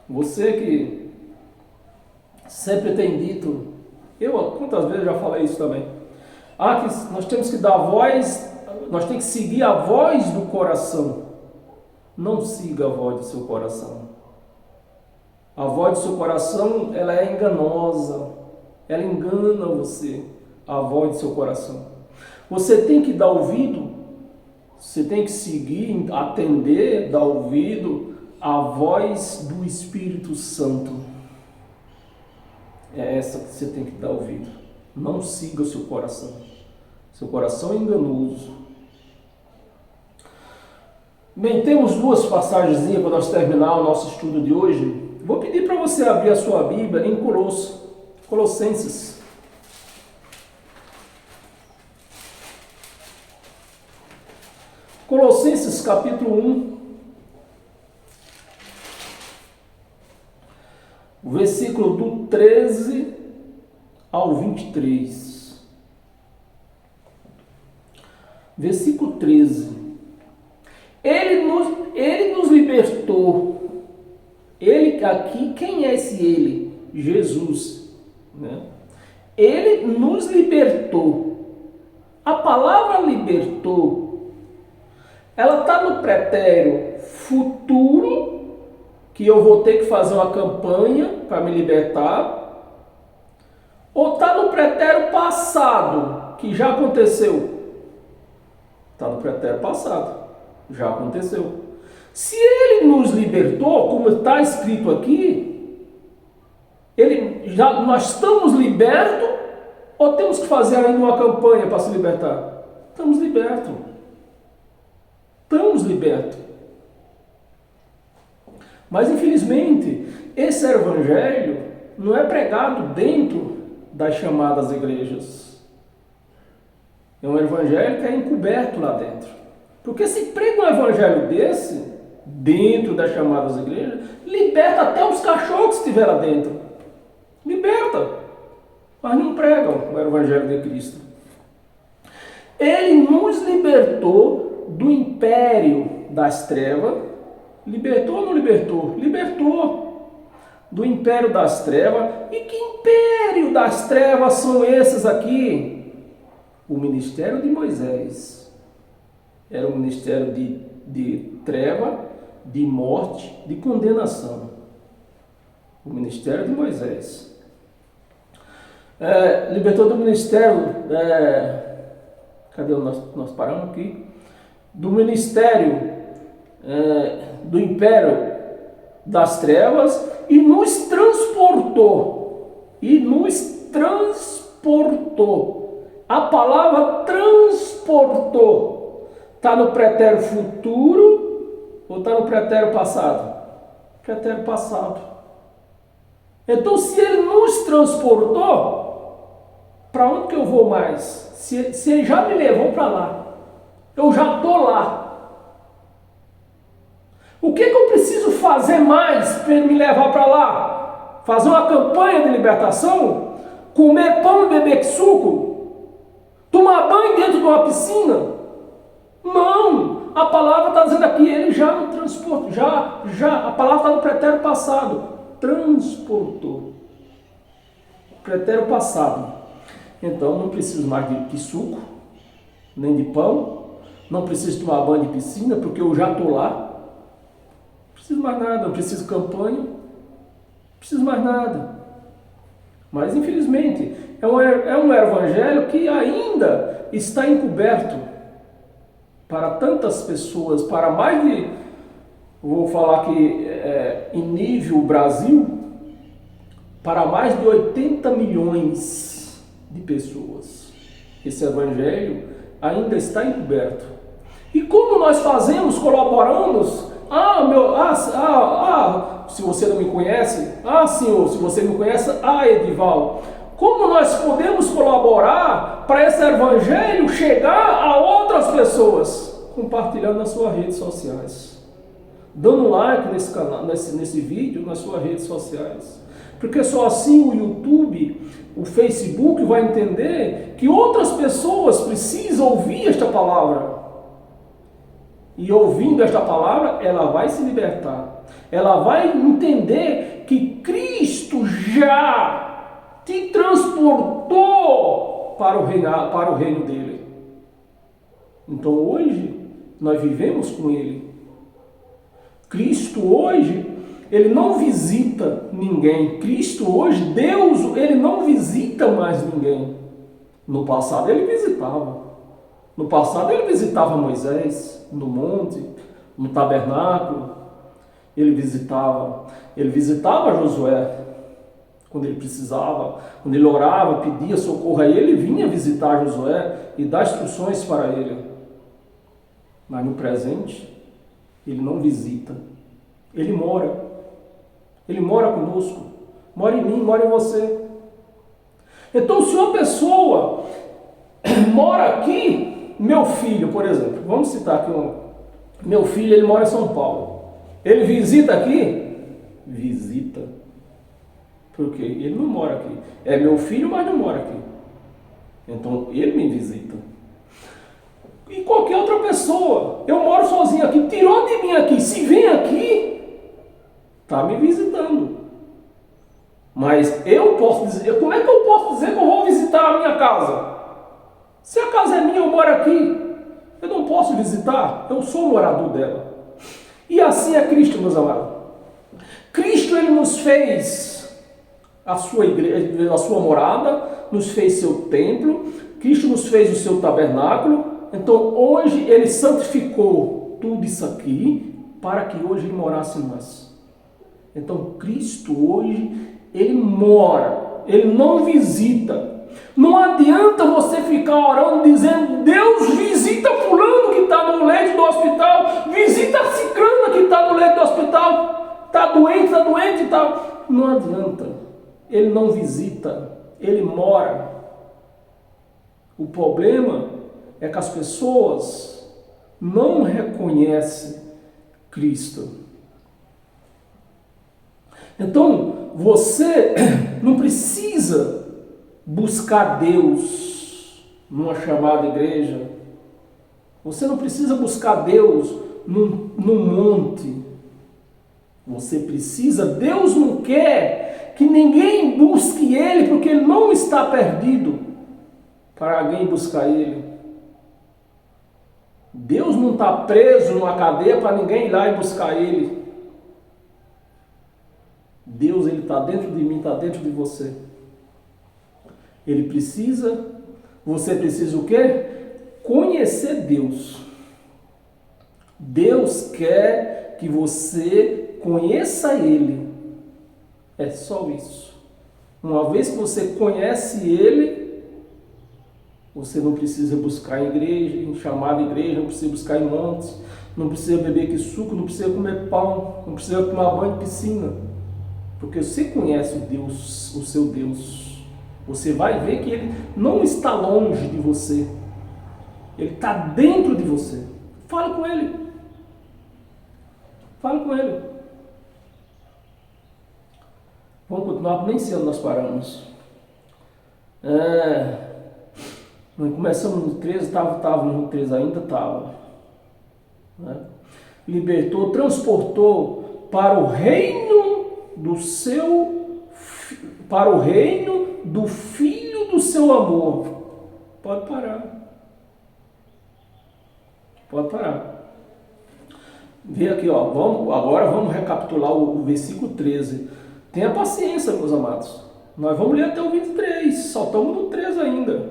Você que sempre tem dito, quantas vezes eu já falei isso também, que nós temos que dar voz, nós temos que seguir a voz do coração. Não siga a voz do seu coração. A voz do seu coração, ela é enganosa. Ela engana você, a voz do seu coração. Você tem que dar ouvido, você tem que seguir, atender, dar ouvido à voz do Espírito Santo. É essa que você tem que dar ouvido. Não siga o seu coração. Seu coração é enganoso. Bem, temos duas passagens para nós terminar o nosso estudo de hoje. Vou pedir para você abrir a sua Bíblia em Colossenses. Colossenses capítulo 1, versículo do 13 ao 23. Versículo 13. Ele nos libertou. Ele aqui, quem é esse ele? Jesus. Né? Ele nos libertou. A palavra libertou, ela está no pretérito futuro, que eu vou ter que fazer uma campanha para me libertar, Ou está no pretérito passado, que já aconteceu? Está no pretérito passado, já aconteceu. Se ele nos libertou, como está escrito aqui, nós estamos libertos ou temos que fazer ainda uma campanha para se libertar? Estamos libertos. Estamos libertos. Mas infelizmente, esse evangelho não é pregado dentro das chamadas igrejas. É um evangelho que é encoberto lá dentro. Porque se prega um evangelho desse, dentro das chamadas igrejas, liberta até os cachorros que estiver lá dentro. Liberta. Mas não pregam o evangelho de Cristo. Ele nos libertou do império das trevas. Libertou ou não libertou? Libertou do império das trevas. E que império das trevas são esses aqui? O ministério de Moisés era um ministério de treva, de morte, de condenação. O ministério de Moisés. Libertou do ministério... cadê nós paramos aqui? Do ministério... do império das trevas e nos transportou. A palavra transportou está no pretérito futuro ou está no pretérito passado? Pretérito passado. Então, se ele nos transportou, para onde que eu vou mais? Se ele já me levou para lá, eu já estou lá. O que eu preciso fazer mais para ele me levar para lá? Fazer uma campanha de libertação? Comer pão e beber suco? Tomar banho dentro de uma piscina? Não! A palavra está dizendo aqui, ele já no transportou, a palavra está no pretérito passado. Transportou. Pretérito passado. Então não preciso mais de suco, nem de pão, não preciso tomar banho de piscina, porque eu já estou lá. Não preciso mais nada, não preciso campanha, não preciso mais nada. Mas infelizmente é um evangelho que ainda está encoberto para tantas pessoas, para mais de, vou falar aqui em nível Brasil, para mais de 80 milhões de pessoas. Esse evangelho ainda está encoberto. E como nós fazemos, colaboramos? Se você não me conhece, senhor, se você me conhece, Edival. Como nós podemos colaborar para esse evangelho chegar a outras pessoas? Compartilhando nas suas redes sociais. Dando um like nesse canal, nesse vídeo, nas suas redes sociais. Porque só assim o YouTube, o Facebook vai entender que outras pessoas precisam ouvir esta palavra. E ouvindo esta palavra, ela vai se libertar. Ela vai entender que Cristo já te transportou para o reino dele. Então hoje, nós vivemos com ele. Cristo hoje, ele não visita ninguém. Cristo hoje, Deus, ele não visita mais ninguém. No passado ele visitava. No passado ele visitava Moisés no monte, no tabernáculo. Ele visitava Josué quando ele precisava, quando ele orava, pedia socorro a ele vinha visitar Josué e dar instruções para ele. Mas no presente, ele não visita. Ele mora conosco, mora em mim, mora em você. Então, se uma pessoa mora aqui, meu filho, por exemplo, vamos citar aqui meu filho, ele mora em São Paulo. Ele visita aqui? Visita. Por quê? Ele não mora aqui. É meu filho, mas não mora aqui. Então, ele me visita. E qualquer outra pessoa, eu moro sozinho aqui, tirou de mim aqui, se vem aqui, está me visitando. Mas eu posso dizer, como é que eu posso dizer que eu vou visitar a minha casa? Se a casa é minha, eu moro aqui, eu não posso visitar, eu sou morador dela. E assim é Cristo, meus amados. Cristo, ele nos fez a sua igreja, a sua morada, nos fez seu templo, Cristo nos fez o seu tabernáculo. Então hoje ele santificou tudo isso aqui para que hoje ele morasse em nós. Então Cristo hoje ele mora, ele não visita. Não adianta você ficar orando dizendo: Deus, visita fulano que está no leito do hospital, visita a ciclana que está no leito do hospital, está doente e tal. Não adianta, ele não visita, ele mora. O problema é que as pessoas não reconhecem Cristo. Então, você não precisa buscar Deus numa chamada igreja. Você não precisa buscar Deus num monte. Você precisa, Deus não quer que ninguém busque Ele, porque Ele não está perdido para alguém buscar Ele. Deus não está preso numa cadeia para ninguém ir lá e buscar Ele. Deus, Ele está dentro de mim, está dentro de você. Ele precisa, você precisa o quê? Conhecer Deus. Deus quer que você conheça Ele. É só isso. Uma vez que você conhece Ele, você não precisa buscar em igreja, em chamada igreja, não precisa buscar em montes, não precisa beber que suco, não precisa comer pão, não precisa tomar banho de piscina. Porque você conhece o Deus, o seu Deus. Você vai ver que Ele não está longe de você. Ele está dentro de você. Fale com Ele. Fale com Ele. Vamos continuar, nem sei onde nós paramos. Começamos no 13, estava no 13 ainda, estava. Né? Libertou, transportou para o reino do do Filho do seu amor. Pode parar. Pode parar. Vê aqui, ó. Agora vamos recapitular o versículo 13. Tenha paciência, meus amados. Nós vamos ler até o 23. Só estamos no 13 ainda.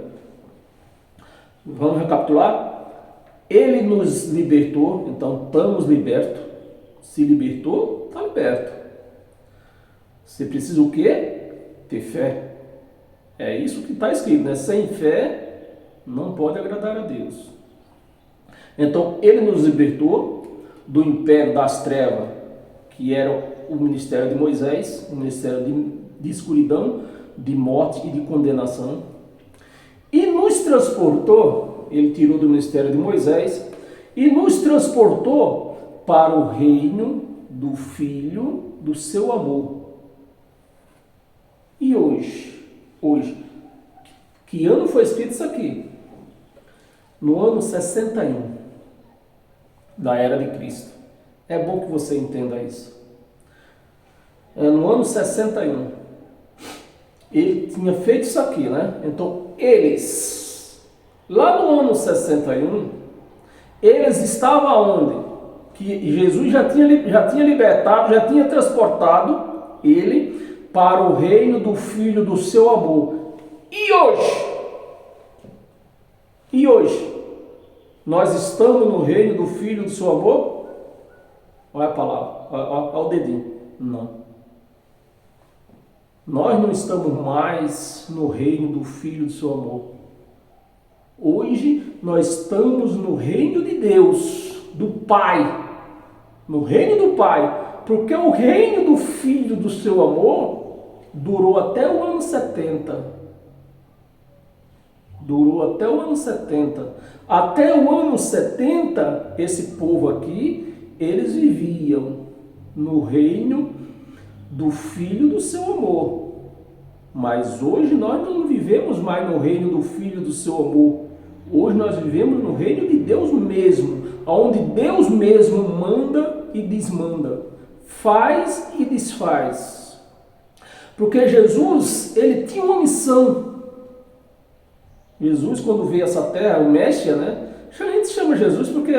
Vamos recapitular? Ele nos libertou, então estamos libertos. Se libertou, está liberto. Você precisa o quê? Ter fé. É isso que está escrito, né? Sem fé não pode agradar a Deus. Então ele nos libertou do império das trevas, que era o ministério de Moisés, o ministério de escuridão, de morte e de condenação. E nos transportou, ele tirou do ministério de Moisés, e nos transportou para o reino do Filho do seu amor. E hoje, que ano foi escrito isso aqui? No ano 61 da era de Cristo. É bom que você entenda isso. No ano 61, ele tinha feito isso aqui, né? Então, lá no ano 61, eles estavam onde? Que Jesus já tinha libertado, já tinha transportado ele para o reino do Filho do seu amor. E hoje, nós estamos no reino do Filho do seu amor? Olha a palavra, olha o dedinho. Não. Nós não estamos mais no reino do Filho do seu amor. Hoje, nós estamos no reino de Deus, do Pai. No reino do Pai. Porque o reino do Filho do seu amor durou até o ano 70. Durou até o ano 70. Até o ano 70, esse povo aqui, eles viviam no reino do Filho do seu amor. Mas hoje nós não vivemos mais no reino do Filho do seu amor. Hoje nós vivemos no reino de Deus mesmo, onde Deus mesmo manda e desmanda, faz e desfaz. Porque Jesus, ele tinha uma missão. Jesus, quando veio a essa terra, o Messias, né? A gente chama Jesus porque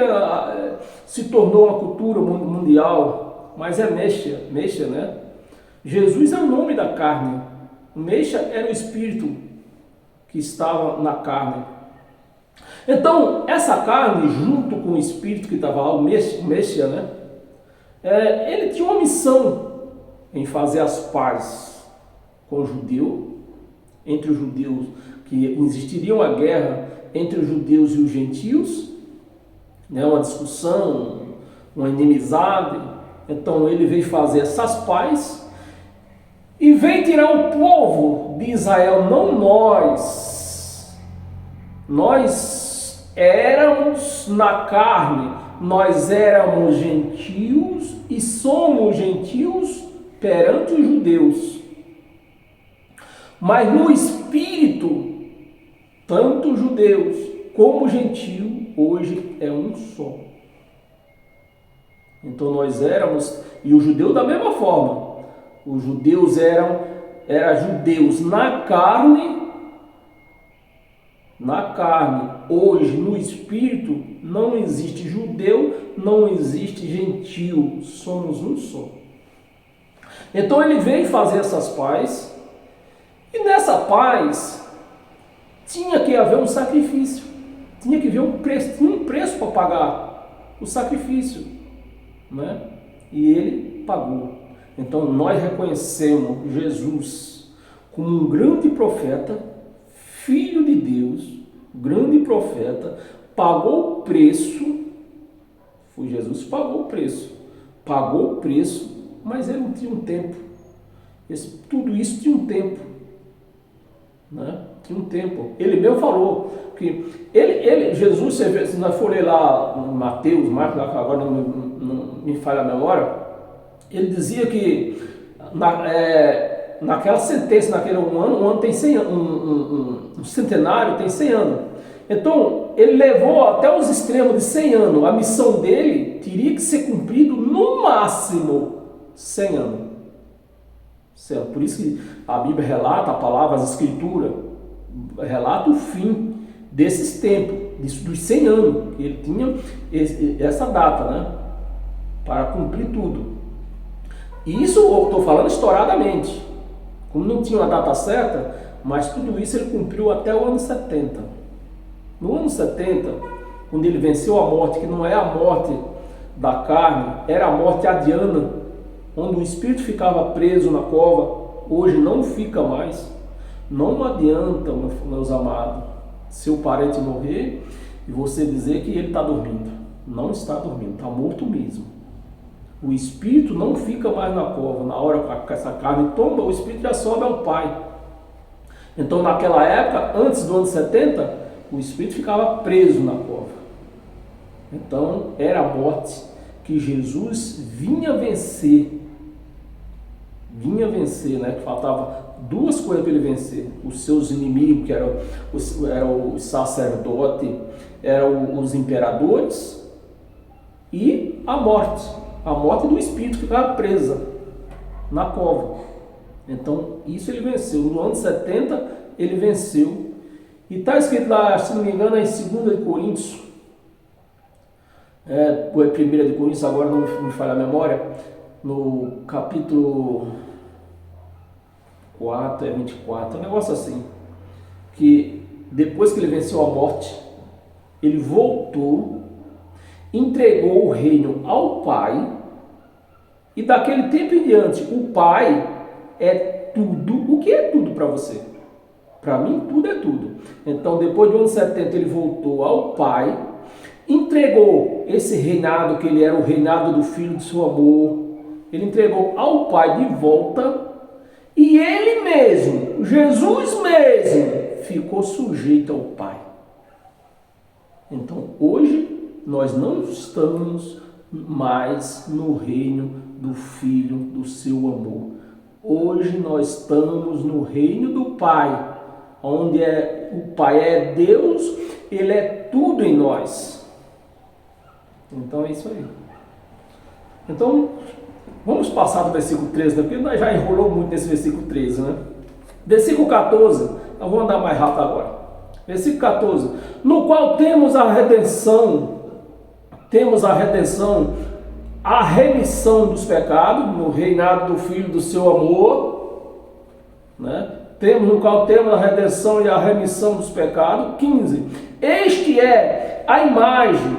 se tornou uma cultura mundial, mas é Messias, né? Jesus é o nome da carne. O Messia era o espírito que estava na carne. Então, essa carne, junto com o espírito que estava lá, o Messia, né? Ele tinha uma missão em fazer as pazes com o judeu, entre os judeus, que existiria uma guerra entre os judeus e os gentios, né? Uma discussão, uma inimizade. Então, ele veio fazer essas pazes e veio tirar o povo de Israel, não nós. Nós éramos na carne, nós éramos gentios e somos gentios perante os judeus. Mas no espírito, tanto judeus como gentio, hoje é um só. Então nós éramos, e os judeus da mesma forma, os judeus eram judeus na carne, hoje no espírito não existe judeu, não existe gentio, somos um só. Então ele veio fazer essas pazes, e nessa paz tinha que haver um sacrifício, tinha que haver um preço para pagar o sacrifício, né? E ele pagou. Então nós reconhecemos Jesus como um grande profeta, filho de Deus, grande profeta, pagou o preço, foi Jesus que pagou o preço, mas ele não tinha um tempo. Tudo isso tinha um tempo, né? Tinha um tempo. Ele mesmo falou que Jesus, se nós for ler lá no Mateus, Marcos, agora não me falha a memória, ele dizia que naquela sentença, naquele um ano tem 100 anos, um centenário tem 100 anos. Então, ele levou até os extremos de 100 anos. A missão dele teria que ser cumprida no máximo 100 anos. Por isso que a Bíblia relata, a palavra, as escrituras, relata o fim desses tempos, dos 100 anos. Ele tinha essa data, né? Para cumprir tudo. E isso eu estou falando historicamente. Como não tinha uma data certa, mas tudo isso ele cumpriu até o ano 70. No ano 70, quando ele venceu a morte, que não é a morte da carne, era a morte adiana, onde o espírito ficava preso na cova, hoje não fica mais. Não adianta, meus amados, seu parente morrer e você dizer que ele está dormindo. Não está dormindo, está morto mesmo. O espírito não fica mais na cova. Na hora que essa carne tomba, o espírito já sobe ao Pai. Então, naquela época, antes do ano 70, o espírito ficava preso na cova. Então, era a morte que Jesus vinha vencer. Né? Que faltava duas coisas para ele vencer: os seus inimigos, que eram os sacerdotes, eram os imperadores, e a morte do espírito que ficava presa na cova. Então isso ele venceu. No ano 70 ele venceu. E está escrito lá, se não me engano, em 2 de Coríntios, ou é 1 de Coríntios, agora não me falha a memória, no capítulo 4, 24, um negócio assim, que depois que ele venceu a morte, ele voltou, entregou o reino ao Pai, e daquele tempo em diante, o Pai é tudo. O que é tudo para você? Para mim, tudo é tudo. Então, depois do ano 70, ele voltou ao Pai, entregou esse reinado, que ele era o reinado do Filho do seu amor, ele entregou ao Pai de volta, e ele mesmo, Jesus mesmo, ficou sujeito ao Pai. Então, hoje, nós não estamos mais no reino do Filho do seu amor. Hoje nós estamos no reino do Pai, onde o Pai é Deus, Ele é tudo em nós. Então é isso aí. Então, vamos passar do versículo 13, porque nós já enrolou muito nesse versículo 13, né? Versículo 14, eu vou andar mais rápido agora. Versículo 14, no qual temos a redenção, a remissão dos pecados, no reinado do Filho do seu amor, né? Temos no qual temos a redenção e a remissão dos pecados. 15. Este é a imagem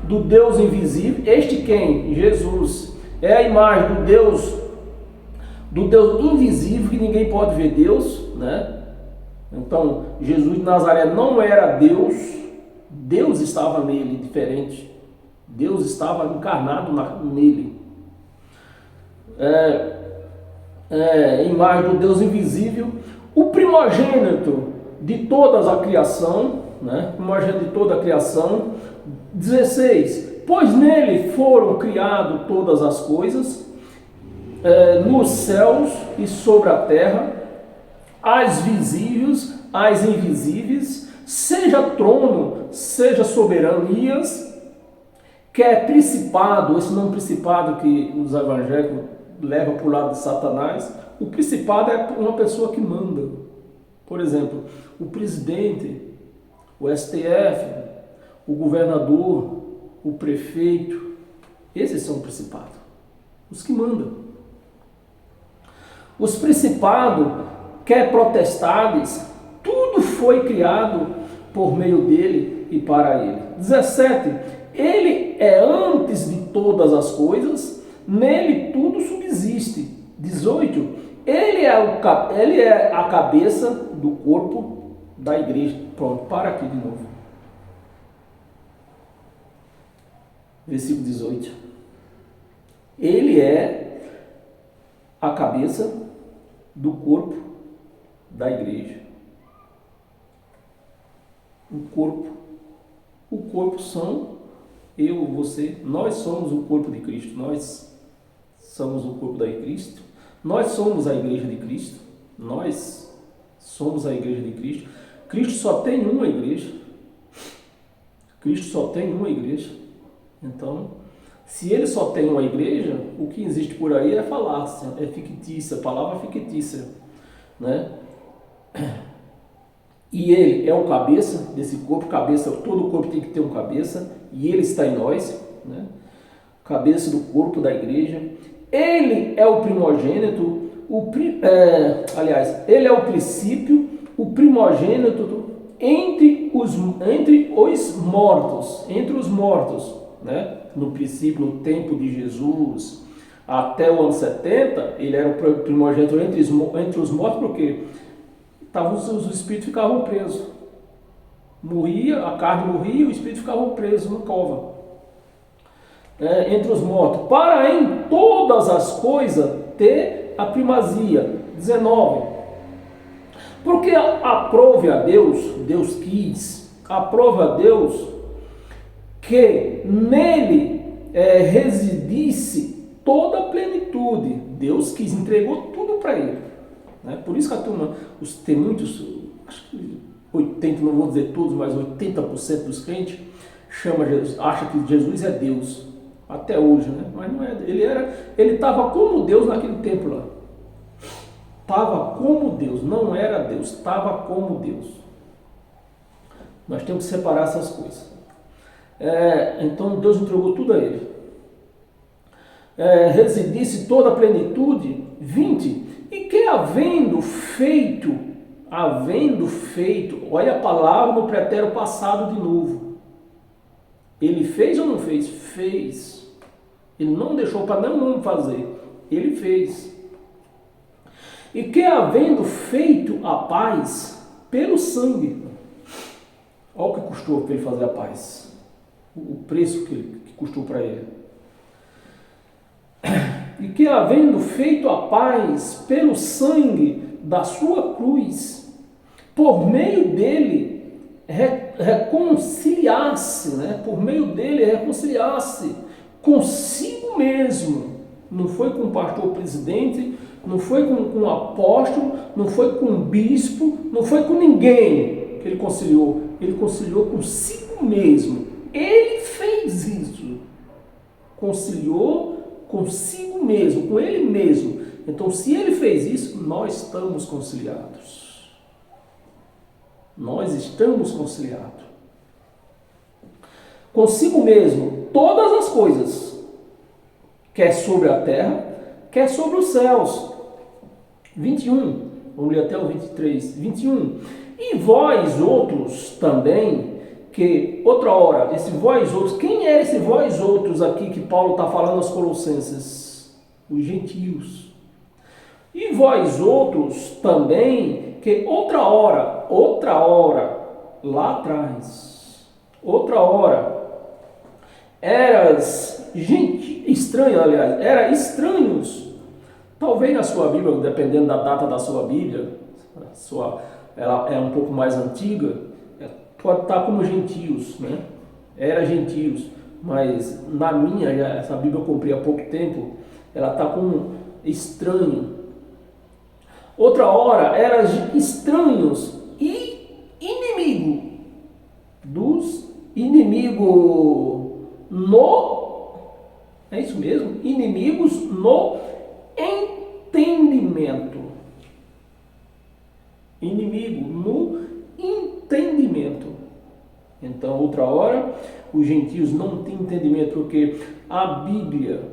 do Deus invisível. Este quem? Jesus. É a imagem do Deus invisível, que ninguém pode ver Deus, né? Então, Jesus de Nazaré não era Deus, Deus estava nele, diferente. Deus estava encarnado nele. Imagem do Deus invisível, o primogênito de toda a criação, né? Primogênito de toda a criação. 16. Pois nele foram criadas todas as coisas, nos céus e sobre a terra, as visíveis, as invisíveis, seja trono, seja soberanias, quer principado. Esse nome principado que os evangélicos levam para o lado de Satanás. O principado é uma pessoa que manda. Por exemplo, o presidente, o STF, o governador, o prefeito, esses são o principado, os que mandam. Os principados, quer protestades, tudo foi criado por meio dele e para ele. 17. Ele é antes de todas as coisas, nele tudo subsiste. 18. Ele é a cabeça do corpo da igreja. Pronto, para aqui de novo. Versículo 18. Ele é a cabeça do corpo da igreja. O corpo são eu, você, nós somos o corpo de Cristo, nós somos o corpo da Cristo, nós somos a igreja de Cristo, nós somos a igreja de Cristo. Cristo só tem uma igreja. Cristo só tem uma igreja. Então, se ele só tem uma igreja, o que existe por aí é falácia, é fictícia, palavra fictícia, né? E ele é o cabeça desse corpo, todo o corpo tem que ter um cabeça, e ele está em nós, né? Cabeça do corpo da igreja. Ele é o primogênito, ele é o princípio, o primogênito entre os mortos, né? No princípio, no tempo de Jesus, até o ano 70, ele era o primogênito entre os mortos, porque os espíritos ficavam presos. Morria, a carne morria e o espírito ficava preso na cova. Entre os mortos, para em todas as coisas ter a primazia. 19. Porque aprove a Deus, Deus quis, aprove a Deus que nele residisse toda a plenitude. Deus quis, entregou tudo para ele, né? Por isso que a turma, tem muitos, acho que 80, não vou dizer todos, mas 80% dos crentes chama Jesus, acha que Jesus é Deus, até hoje, né? Mas não é. Ele estava como Deus naquele tempo lá. Estava como Deus, não era Deus, estava como Deus. Nós temos que separar essas coisas. Então Deus entregou tudo a ele. Residisse toda a plenitude. 20. E que havendo feito, olha a palavra no pretérito passado de novo. Ele fez ou não fez? Fez. Ele não deixou para não fazer. Ele fez. E que havendo feito a paz pelo sangue. Olha o que custou para ele fazer a paz. O preço que custou para ele. E que havendo feito a paz pelo sangue da sua cruz, por meio dele reconciliasse, né? Por meio dele reconciliasse consigo mesmo. Não foi com o pastor presidente, não foi com um apóstolo, não foi com um bispo, não foi com ninguém que ele conciliou. Ele conciliou consigo mesmo. Ele fez isso. Conciliou consigo mesmo, com ele mesmo. Então, se ele fez isso, nós estamos conciliados. Nós estamos conciliados. Consigo mesmo, todas as coisas, quer sobre a terra, quer sobre os céus. 21, vamos ler até o 23, 21. E vós outros também, que outra hora, esse vós outros, quem é esse vós outros aqui que Paulo está falando aos Colossenses? Os gentios. E vós outros também, que outra hora, lá atrás, outra hora, eras estranhos, talvez na sua Bíblia, dependendo da data da sua Bíblia, ela é um pouco mais antiga, pode estar como gentios, né? Era gentios, mas na minha, essa Bíblia eu comprei há pouco tempo, ela está como estranho. Outra hora, eram estranhos e é isso mesmo? Inimigos no entendimento. Inimigo no entendimento. Então, outra hora, os gentios não têm entendimento, porque a Bíblia,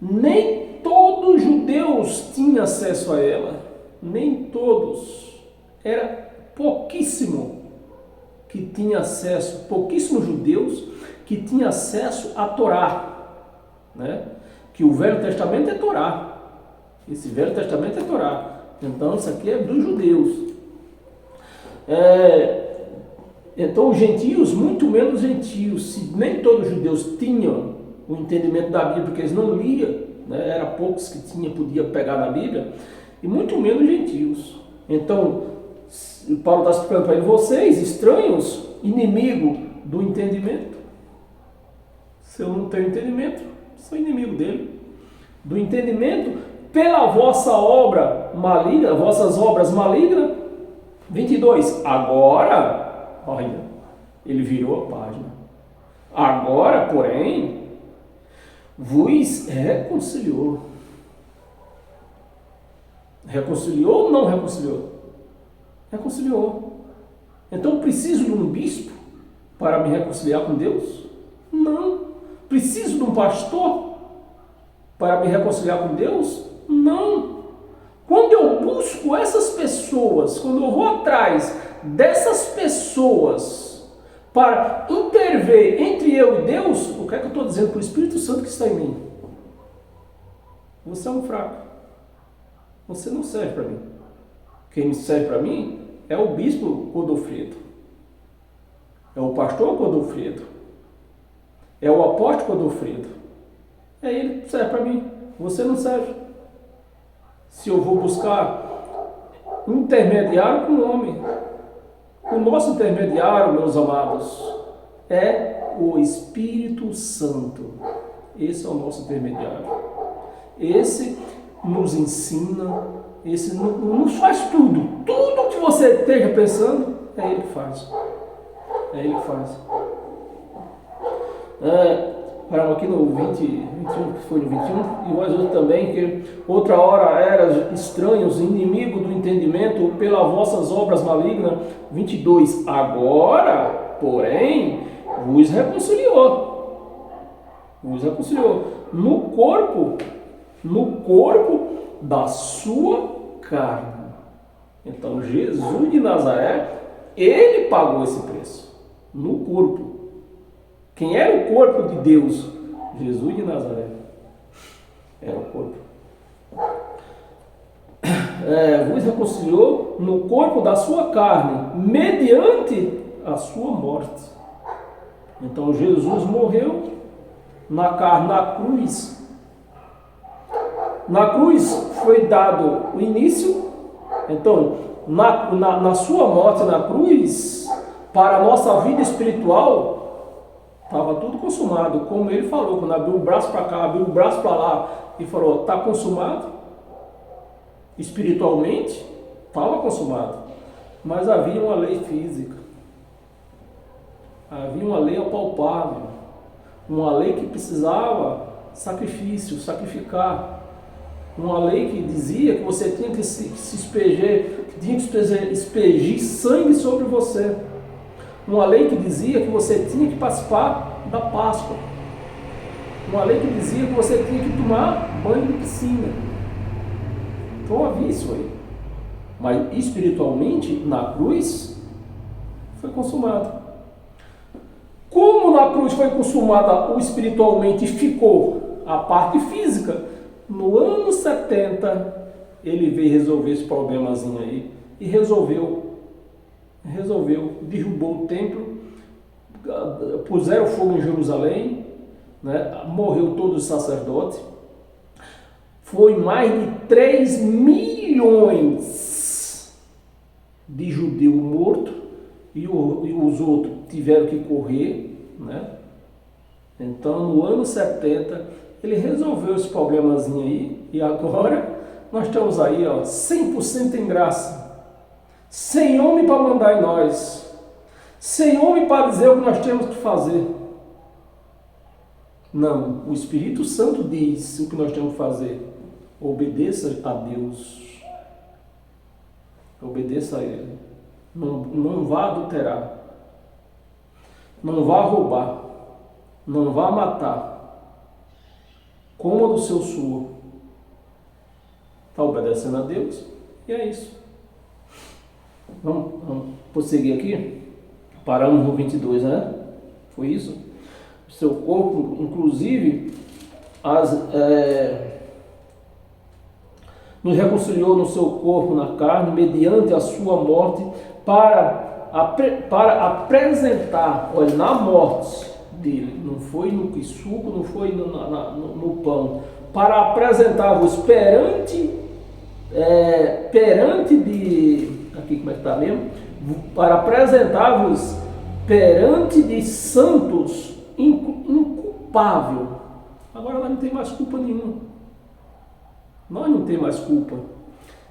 nem todos os judeus tinham acesso a ela. Nem todos. Era pouquíssimo que tinha acesso, pouquíssimos judeus que tinham acesso à Torá, né? Que o Velho Testamento é Torá. Esse Velho Testamento é Torá. Então, isso aqui é dos judeus. Então, os gentios, muito menos gentios, se nem todos os judeus tinham o entendimento da Bíblia, porque eles não liam, né? Era poucos que podia pegar na Bíblia, e muito menos gentios. Então, Paulo está explicando para ele, vocês, estranhos, inimigo do entendimento. Se eu não tenho entendimento, sou inimigo dele. Do entendimento, pela vossa obra maligna, vossas obras malignas. 22. Agora, olha, ele virou a página. Agora, porém, vos reconciliou. Reconciliou ou não reconciliou? Reconciliou. Então, preciso de um bispo para me reconciliar com Deus? Não. Preciso de um pastor para me reconciliar com Deus? Não. Quando eu busco essas pessoas, quando eu vou atrás dessas pessoas para intervir entre eu e Deus, o que é que eu estou dizendo para o Espírito Santo que está em mim? Você é um fraco. Você não serve para mim. Quem serve para mim é o bispo Godofredo. É o pastor Godofredo. É o apóstolo Godofredo. É ele que serve para mim. Você não serve. Se eu vou buscar um intermediário com o homem. O nosso intermediário, meus amados, é o Espírito Santo. Esse é o nosso intermediário. Esse nos ensina, esse nos faz tudo. Tudo que você esteja pensando, é ele que faz. É ele que faz. Aqui no 21, que foi no 21, e vós outros também, que outra hora eras estranhos, inimigo do entendimento, pelas vossas obras malignas. 22. Agora, porém, vos reconciliou. Vos reconciliou. No corpo da sua carne. Então, Jesus de Nazaré, ele pagou esse preço. No corpo. Quem era o corpo de Deus? Jesus de Nazaré. Era o corpo. Vos reconciliou no corpo da sua carne, mediante a sua morte. Então Jesus morreu na carne, na cruz. Na cruz foi dado o início. Então, na sua morte na cruz, para a nossa vida espiritual, estava tudo consumado, como ele falou, quando abriu o braço para cá, abriu o braço para lá, e falou, está consumado. Espiritualmente, estava consumado. Mas havia uma lei física. Havia uma lei apalpável. Uma lei que precisava sacrifício, sacrificar. Uma lei que dizia que você tinha que se espejer, que tinha que expegir sangue sobre você. Uma lei que dizia que você tinha que participar da Páscoa. Uma lei que dizia que você tinha que tomar banho de piscina. Então havia isso aí. Mas espiritualmente, na cruz, foi consumado. Como na cruz foi consumada o espiritualmente e ficou a parte física, no ano 70 ele veio resolver esse problemazinho aí e resolveu, derrubou o templo, puseram fogo em Jerusalém, né? Morreu todos os sacerdotes, foi mais de 3 milhões de judeus mortos e os outros tiveram que correr, né? Então no ano 70 ele resolveu esse problemazinho aí e agora nós estamos aí, ó, 100% em graça, sem homem para mandar em nós, sem homem para dizer o que nós temos que fazer. Não, o Espírito Santo diz o que nós temos que fazer. Obedeça a Deus, obedeça a Ele, não vá adulterar, não vá roubar, não vá matar, coma do seu suor. Está obedecendo a Deus e é isso. Vamos prosseguir aqui. Paramos no 22, né? Foi isso? O seu corpo, inclusive, nos reconciliou no seu corpo na carne, mediante a sua morte, para apresentar, olha, na morte dele, não foi no suco, não foi no pão, para apresentar-vos perante aqui como é que está mesmo? Para apresentar-vos perante de santos inculpável. Agora nós não tem mais culpa nenhuma. Nós não tem mais culpa.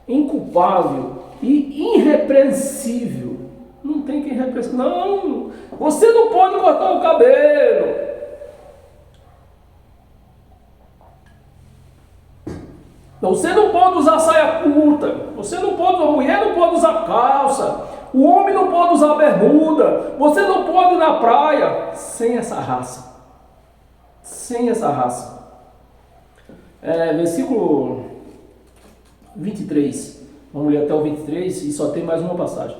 Inculpável e irrepreensível. Não tem quem repreensível. Não, você não pode cortar o cabelo. Você não pode usar saia curta, você não pode, a mulher não pode usar calça, o homem não pode usar bermuda, você não pode ir na praia sem essa raça. Sem essa raça. Versículo 23. Vamos ler até o 23 e só tem mais uma passagem.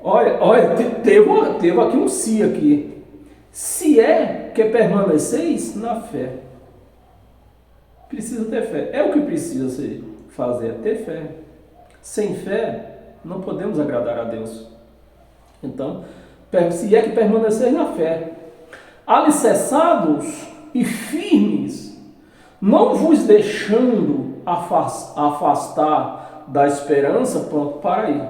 Olha, teve aqui um se aqui. Se é que permaneceis na fé. Precisa ter fé. É o que precisa fazer, é ter fé. Sem fé, não podemos agradar a Deus. Então, se é que permaneceis na fé, alicerçados e firmes, não vos deixando afastar da esperança, pronto, para aí.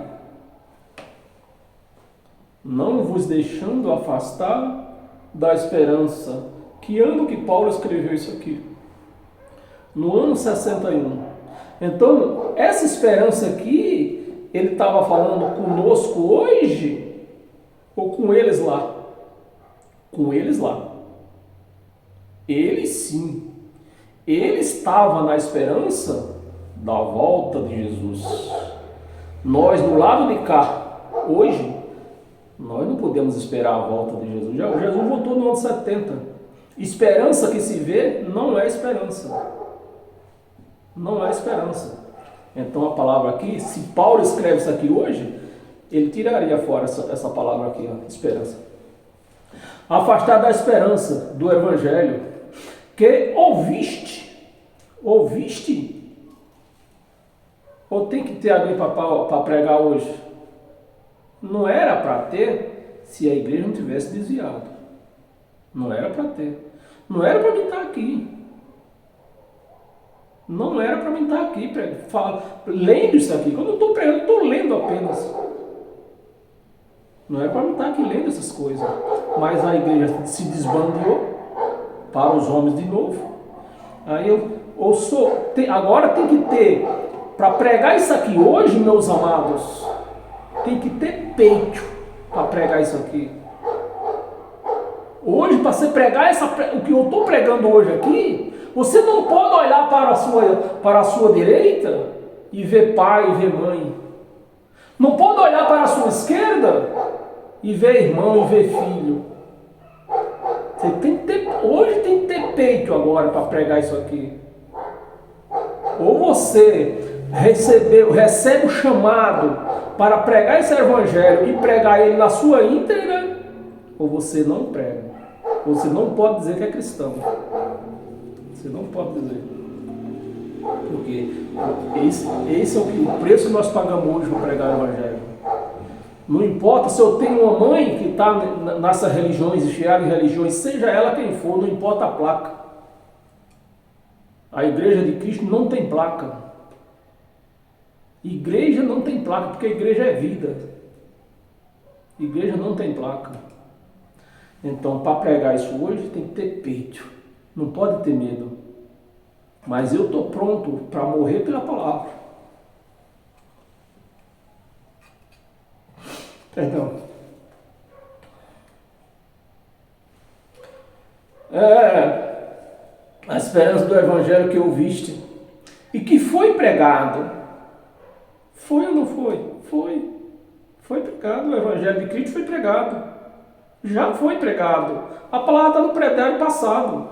Não vos deixando afastar da esperança. Que ano que Paulo escreveu isso aqui? No ano 61. Então, essa esperança aqui, ele estava falando conosco hoje, ou com eles lá? Com eles lá. Ele sim. Ele estava na esperança da volta de Jesus. Nós, do lado de cá, hoje, nós não podemos esperar a volta de Jesus. Jesus voltou no ano 70. Esperança que se vê não é esperança. Não há esperança. Então a palavra aqui, se Paulo escreve isso aqui hoje, ele tiraria fora essa palavra aqui, ó, esperança. Afastar da esperança do Evangelho que ouviste. Ou tem que ter alguém para pregar hoje? Não era para ter se a igreja não tivesse desviado. Não era para ter. Não era para mim estar aqui. Não era para mim estar aqui lendo isso aqui. Quando eu estou pregando, eu estou lendo apenas. Não era para mim estar aqui lendo essas coisas. Mas a igreja se desbandeou para os homens de novo. Aí agora tem que ter, para pregar isso aqui hoje, meus amados, tem que ter peito para pregar isso aqui. Hoje, para você pregar o que eu estou pregando hoje aqui, você não pode olhar para a sua direita e ver pai e ver mãe. Não pode olhar para a sua esquerda e ver irmão e ver filho. Hoje tem que ter peito agora para pregar isso aqui. Ou você recebe o chamado para pregar esse evangelho e pregar ele na sua íntegra, ou você não prega. Você não pode dizer que é cristão. Você não pode dizer. Porque esse é o preço que nós pagamos hoje para pregar o evangelho. Não importa se eu tenho uma mãe que está nessas religiões, enfiada em religiões, seja ela quem for, não importa a placa. A igreja de Cristo não tem placa. Igreja não tem placa, porque a igreja é vida. Igreja não tem placa. Então, para pregar isso hoje, tem que ter peito. Não pode ter medo. Mas eu estou pronto para morrer pela palavra. Perdão. A esperança do evangelho que ouviste e que foi pregado. Foi ou não foi? Foi. Foi pregado. O evangelho de Cristo foi pregado. Já foi pregado. A palavra está no pretérito passado.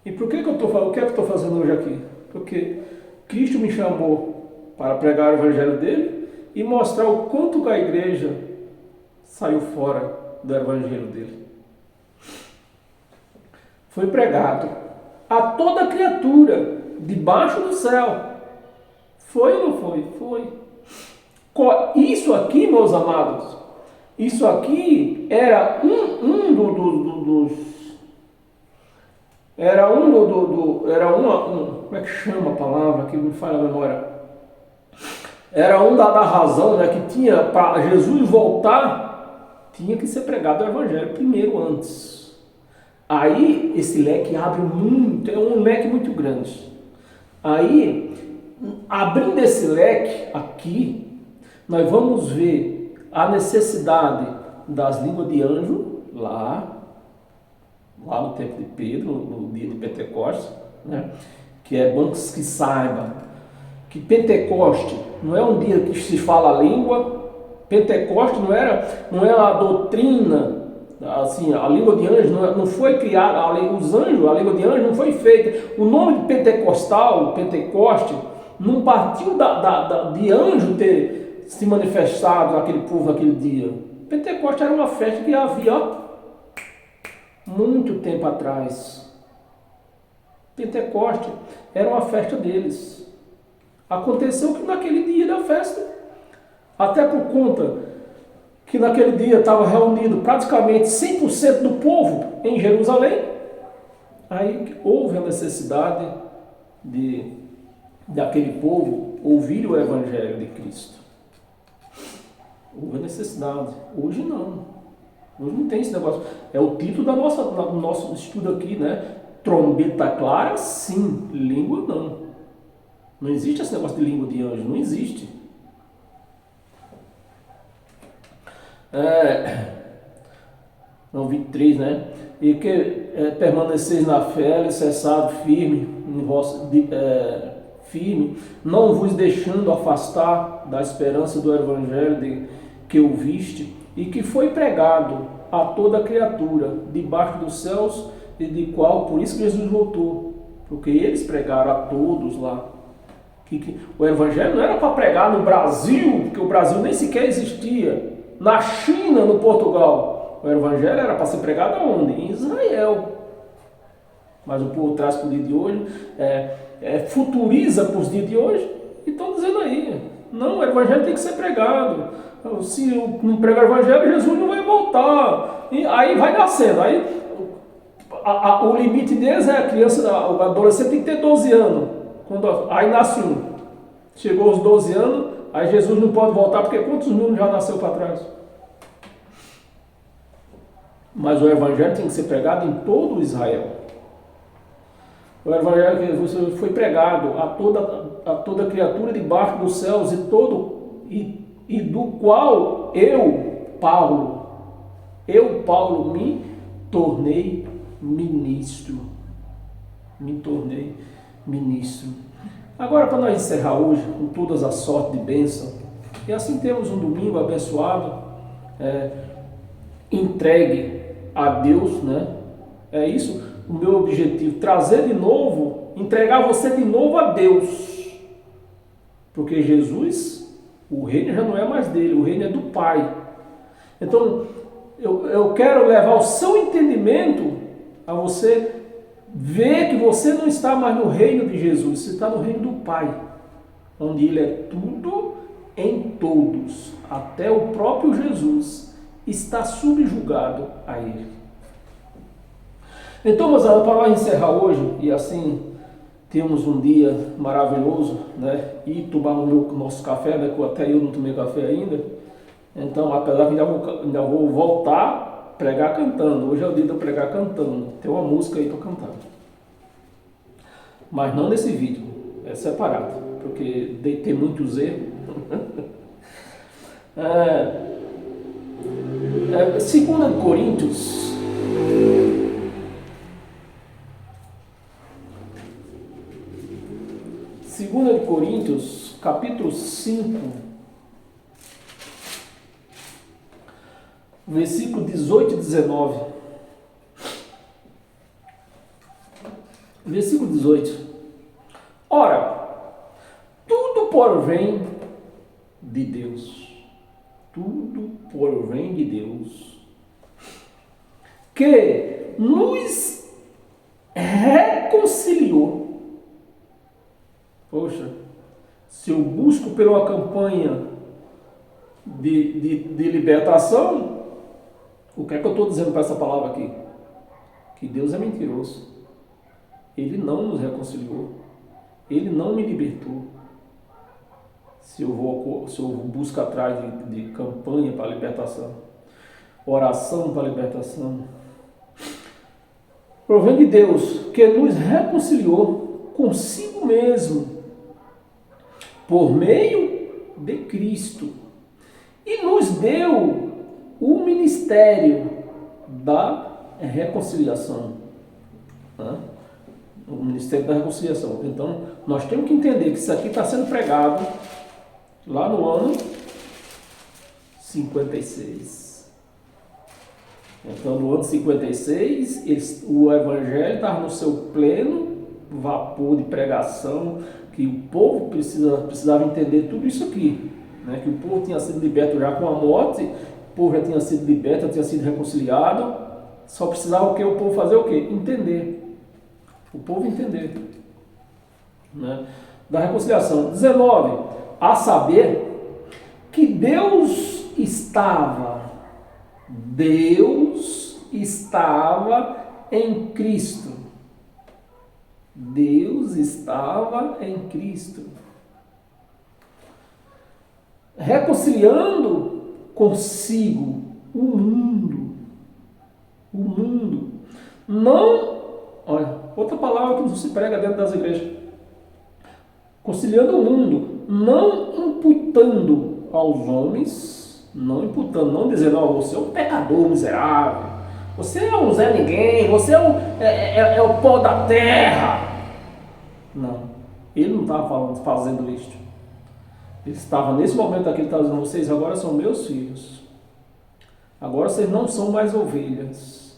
E por que eu estou falando? O que é que eu estou fazendo hoje aqui? Porque Cristo me chamou para pregar o evangelho dele e mostrar o quanto que a igreja saiu fora do evangelho dele. Foi pregado a toda criatura debaixo do céu. Foi ou não foi? Foi. Isso aqui, meus amados, isso aqui era como é que chama a palavra que me falha a memória? Era da razão, né, que tinha para Jesus voltar, tinha que ser pregado o evangelho primeiro antes. Aí esse leque abre muito, é um leque muito grande. Aí, abrindo esse leque aqui, nós vamos ver a necessidade das línguas de anjo lá no tempo de Pedro, no dia de Pentecostes, né? Que é bom que saiba que Pentecoste não é um dia que se fala a língua. Pentecoste não é a doutrina, assim, a língua de anjos não foi criada, os anjos, a língua de anjos não foi feita. O nome de pentecostal, Pentecoste, não partiu de anjo ter se manifestado naquele povo naquele dia. Pentecoste era uma festa que havia muito tempo atrás. Pentecoste era uma festa deles. Aconteceu que naquele dia da festa, até por conta que naquele dia estava reunido praticamente 100% do povo em Jerusalém, aí houve a necessidade daquele povo ouvir o evangelho de Cristo. Houve a necessidade. Hoje não. Hoje não tem esse negócio. É o título do nosso estudo aqui, né? Trombeta clara, sim. Língua, não. Não existe esse negócio de língua de anjo. Não existe. Não, 23, né? E que permaneceis na fé, alicerçado, firme, firme, não vos deixando afastar da esperança do evangelho que ouviste e que foi pregado a toda criatura debaixo dos céus, e de qual, por isso que Jesus voltou, porque eles pregaram a todos lá. O evangelho não era para pregar no Brasil, porque o Brasil nem sequer existia, na China, no Portugal. O evangelho era para ser pregado aonde? Em Israel. Mas o povo traz para o dia de hoje, futuriza para os dias de hoje, e estão dizendo aí, não, o evangelho tem que ser pregado. Se não pregar o evangelho, Jesus não vai voltar. E aí vai nascendo. Aí o limite deles é a criança, o adolescente tem que ter 12 anos. Aí nasce um. Chegou aos 12 anos, aí Jesus não pode voltar, porque quantos mil já nasceu para trás? Mas o evangelho tem que ser pregado em todo Israel. O evangelho que foi pregado a toda criatura debaixo dos céus e do qual eu, Paulo, me tornei ministro. Agora, para nós encerrar hoje, com todas as sortes de bênção, e assim temos um domingo abençoado, entregue a Deus, né? É isso o meu objetivo, trazer de novo entregar você de novo a Deus. Porque Jesus, o reino já não é mais dele, o reino é do Pai. Então, eu quero levar o seu entendimento a você ver que você não está mais no reino de Jesus, você está no reino do Pai, onde Ele é tudo em todos, até o próprio Jesus está subjugado a Ele. Então, meus amados, para nós encerrar hoje, e assim temos um dia maravilhoso, né? E tomar o nosso café, né? Que até eu não tomei café ainda. Então, apesar que ainda vou voltar a pregar cantando. Hoje é o dia de eu pregar cantando. Tem uma música aí para cantar. Mas não nesse vídeo, é separado, porque tem muitos erros. 2 Coríntios. 2 Coríntios, capítulo 5, versículo 18 e 19. Versículo 18. Ora, tudo provém de Deus. Tudo provém de Deus. Que nos reconciliou. Poxa, se eu busco pela campanha de libertação, o que é que eu estou dizendo para essa palavra aqui? Que Deus é mentiroso. Ele não nos reconciliou. Ele não me libertou. Se eu busco atrás de campanha para libertação, oração para libertação, provém de Deus que nos reconciliou consigo mesmo por meio de Cristo e nos deu o ministério da reconciliação. O ministério da reconciliação. Então, nós temos que entender que isso aqui está sendo pregado lá no ano 56. Então, no ano 56, o Evangelho estava no seu pleno vapor de pregação, que o povo precisava entender tudo isso aqui, né? Que o povo tinha sido liberto já com a morte, o povo já tinha sido liberto, já tinha sido reconciliado, só precisava o povo fazer o quê? Entender. O povo entender, né? Da reconciliação. 19, a saber que Deus estava em Cristo. Deus estava em Cristo, reconciliando consigo o mundo. Não, olha, outra palavra que não se prega dentro das igrejas. Conciliando o mundo, não imputando aos homens, não dizendo, você é um pecador miserável, você é um Zé Ninguém, você é o pó da terra. Não, ele não estava fazendo isso. Ele estava nesse momento aqui, ele estava dizendo, vocês agora são meus filhos. Agora vocês não são mais ovelhas,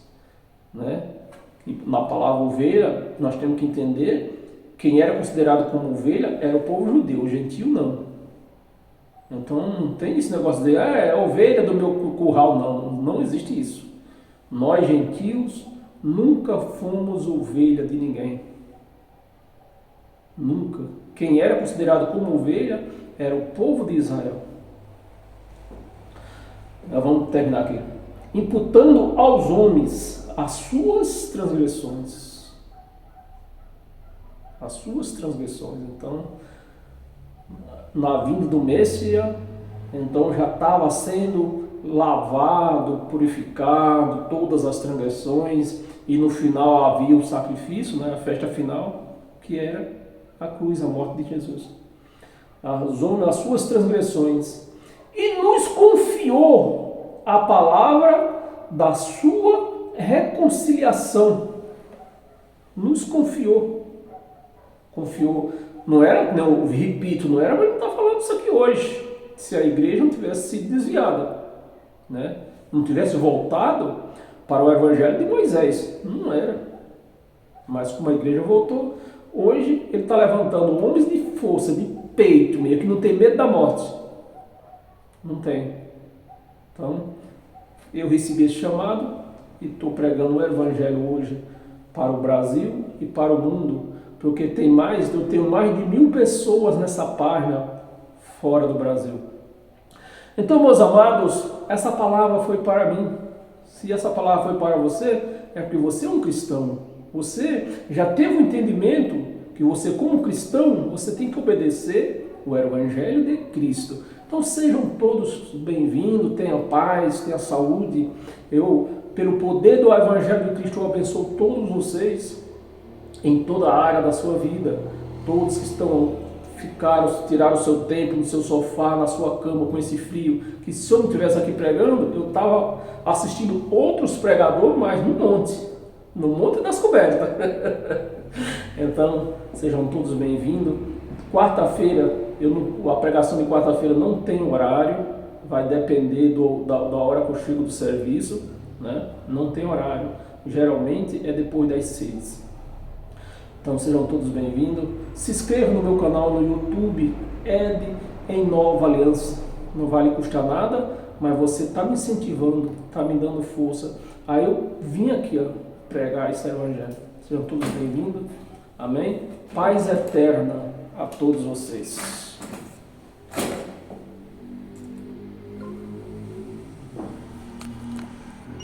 né? E na palavra ovelha, nós temos que entender, quem era considerado como ovelha era o povo judeu, o gentio não. Então não tem esse negócio de, é ovelha do meu curral, não existe isso. Nós gentios nunca fomos ovelha de ninguém. Nunca. Quem era considerado como ovelha era o povo de Israel. Nós vamos terminar aqui. Imputando aos homens as suas transgressões. As suas transgressões. Então, na vinda do Messias, então já estava sendo lavado, purificado, todas as transgressões, e no final havia o sacrifício, né, a festa final, que era a cruz, a morte de Jesus. As suas transgressões, e nos confiou a palavra da sua reconciliação. Nos confiou. Confiou. Não era, não, repito, não era para estar falando isso aqui hoje. Se a igreja não tivesse sido desviada, né? Não tivesse voltado para o Evangelho de Moisés. Não era. Mas como a igreja voltou, Hoje ele está levantando homens de força, de peito, meio que não tem medo da morte. Não tem. Então, eu recebi esse chamado e estou pregando o Evangelho hoje para o Brasil e para o mundo, porque eu tenho mais de 1.000 pessoas nessa página fora do Brasil. Então, meus amados, essa palavra foi para mim. Se essa palavra foi para você, é porque você é um cristão. Você já teve o entendimento que você, como cristão, você tem que obedecer o Evangelho de Cristo. Então sejam todos bem-vindos, tenham paz, tenham saúde. Eu, pelo poder do Evangelho de Cristo, eu abençoo todos vocês em toda a área da sua vida. Todos que tiraram o seu tempo no seu sofá, na sua cama com esse frio, que se eu não estivesse aqui pregando, eu estava assistindo outros pregadores, mas no monte das cobertas. Então, sejam todos bem-vindos. Quarta-feira, a pregação de quarta-feira não tem horário, vai depender da hora que eu chego do serviço, né? Não tem horário, geralmente é depois das 6. Então sejam todos bem-vindos. Se inscreva no meu canal no YouTube, Ed em Nova Aliança. Não vai lhe custar nada, mas você está me incentivando, está me dando força. Aí eu vim aqui pregar esse Evangelho. Sejam todos bem-vindos. Amém? Paz eterna a todos vocês.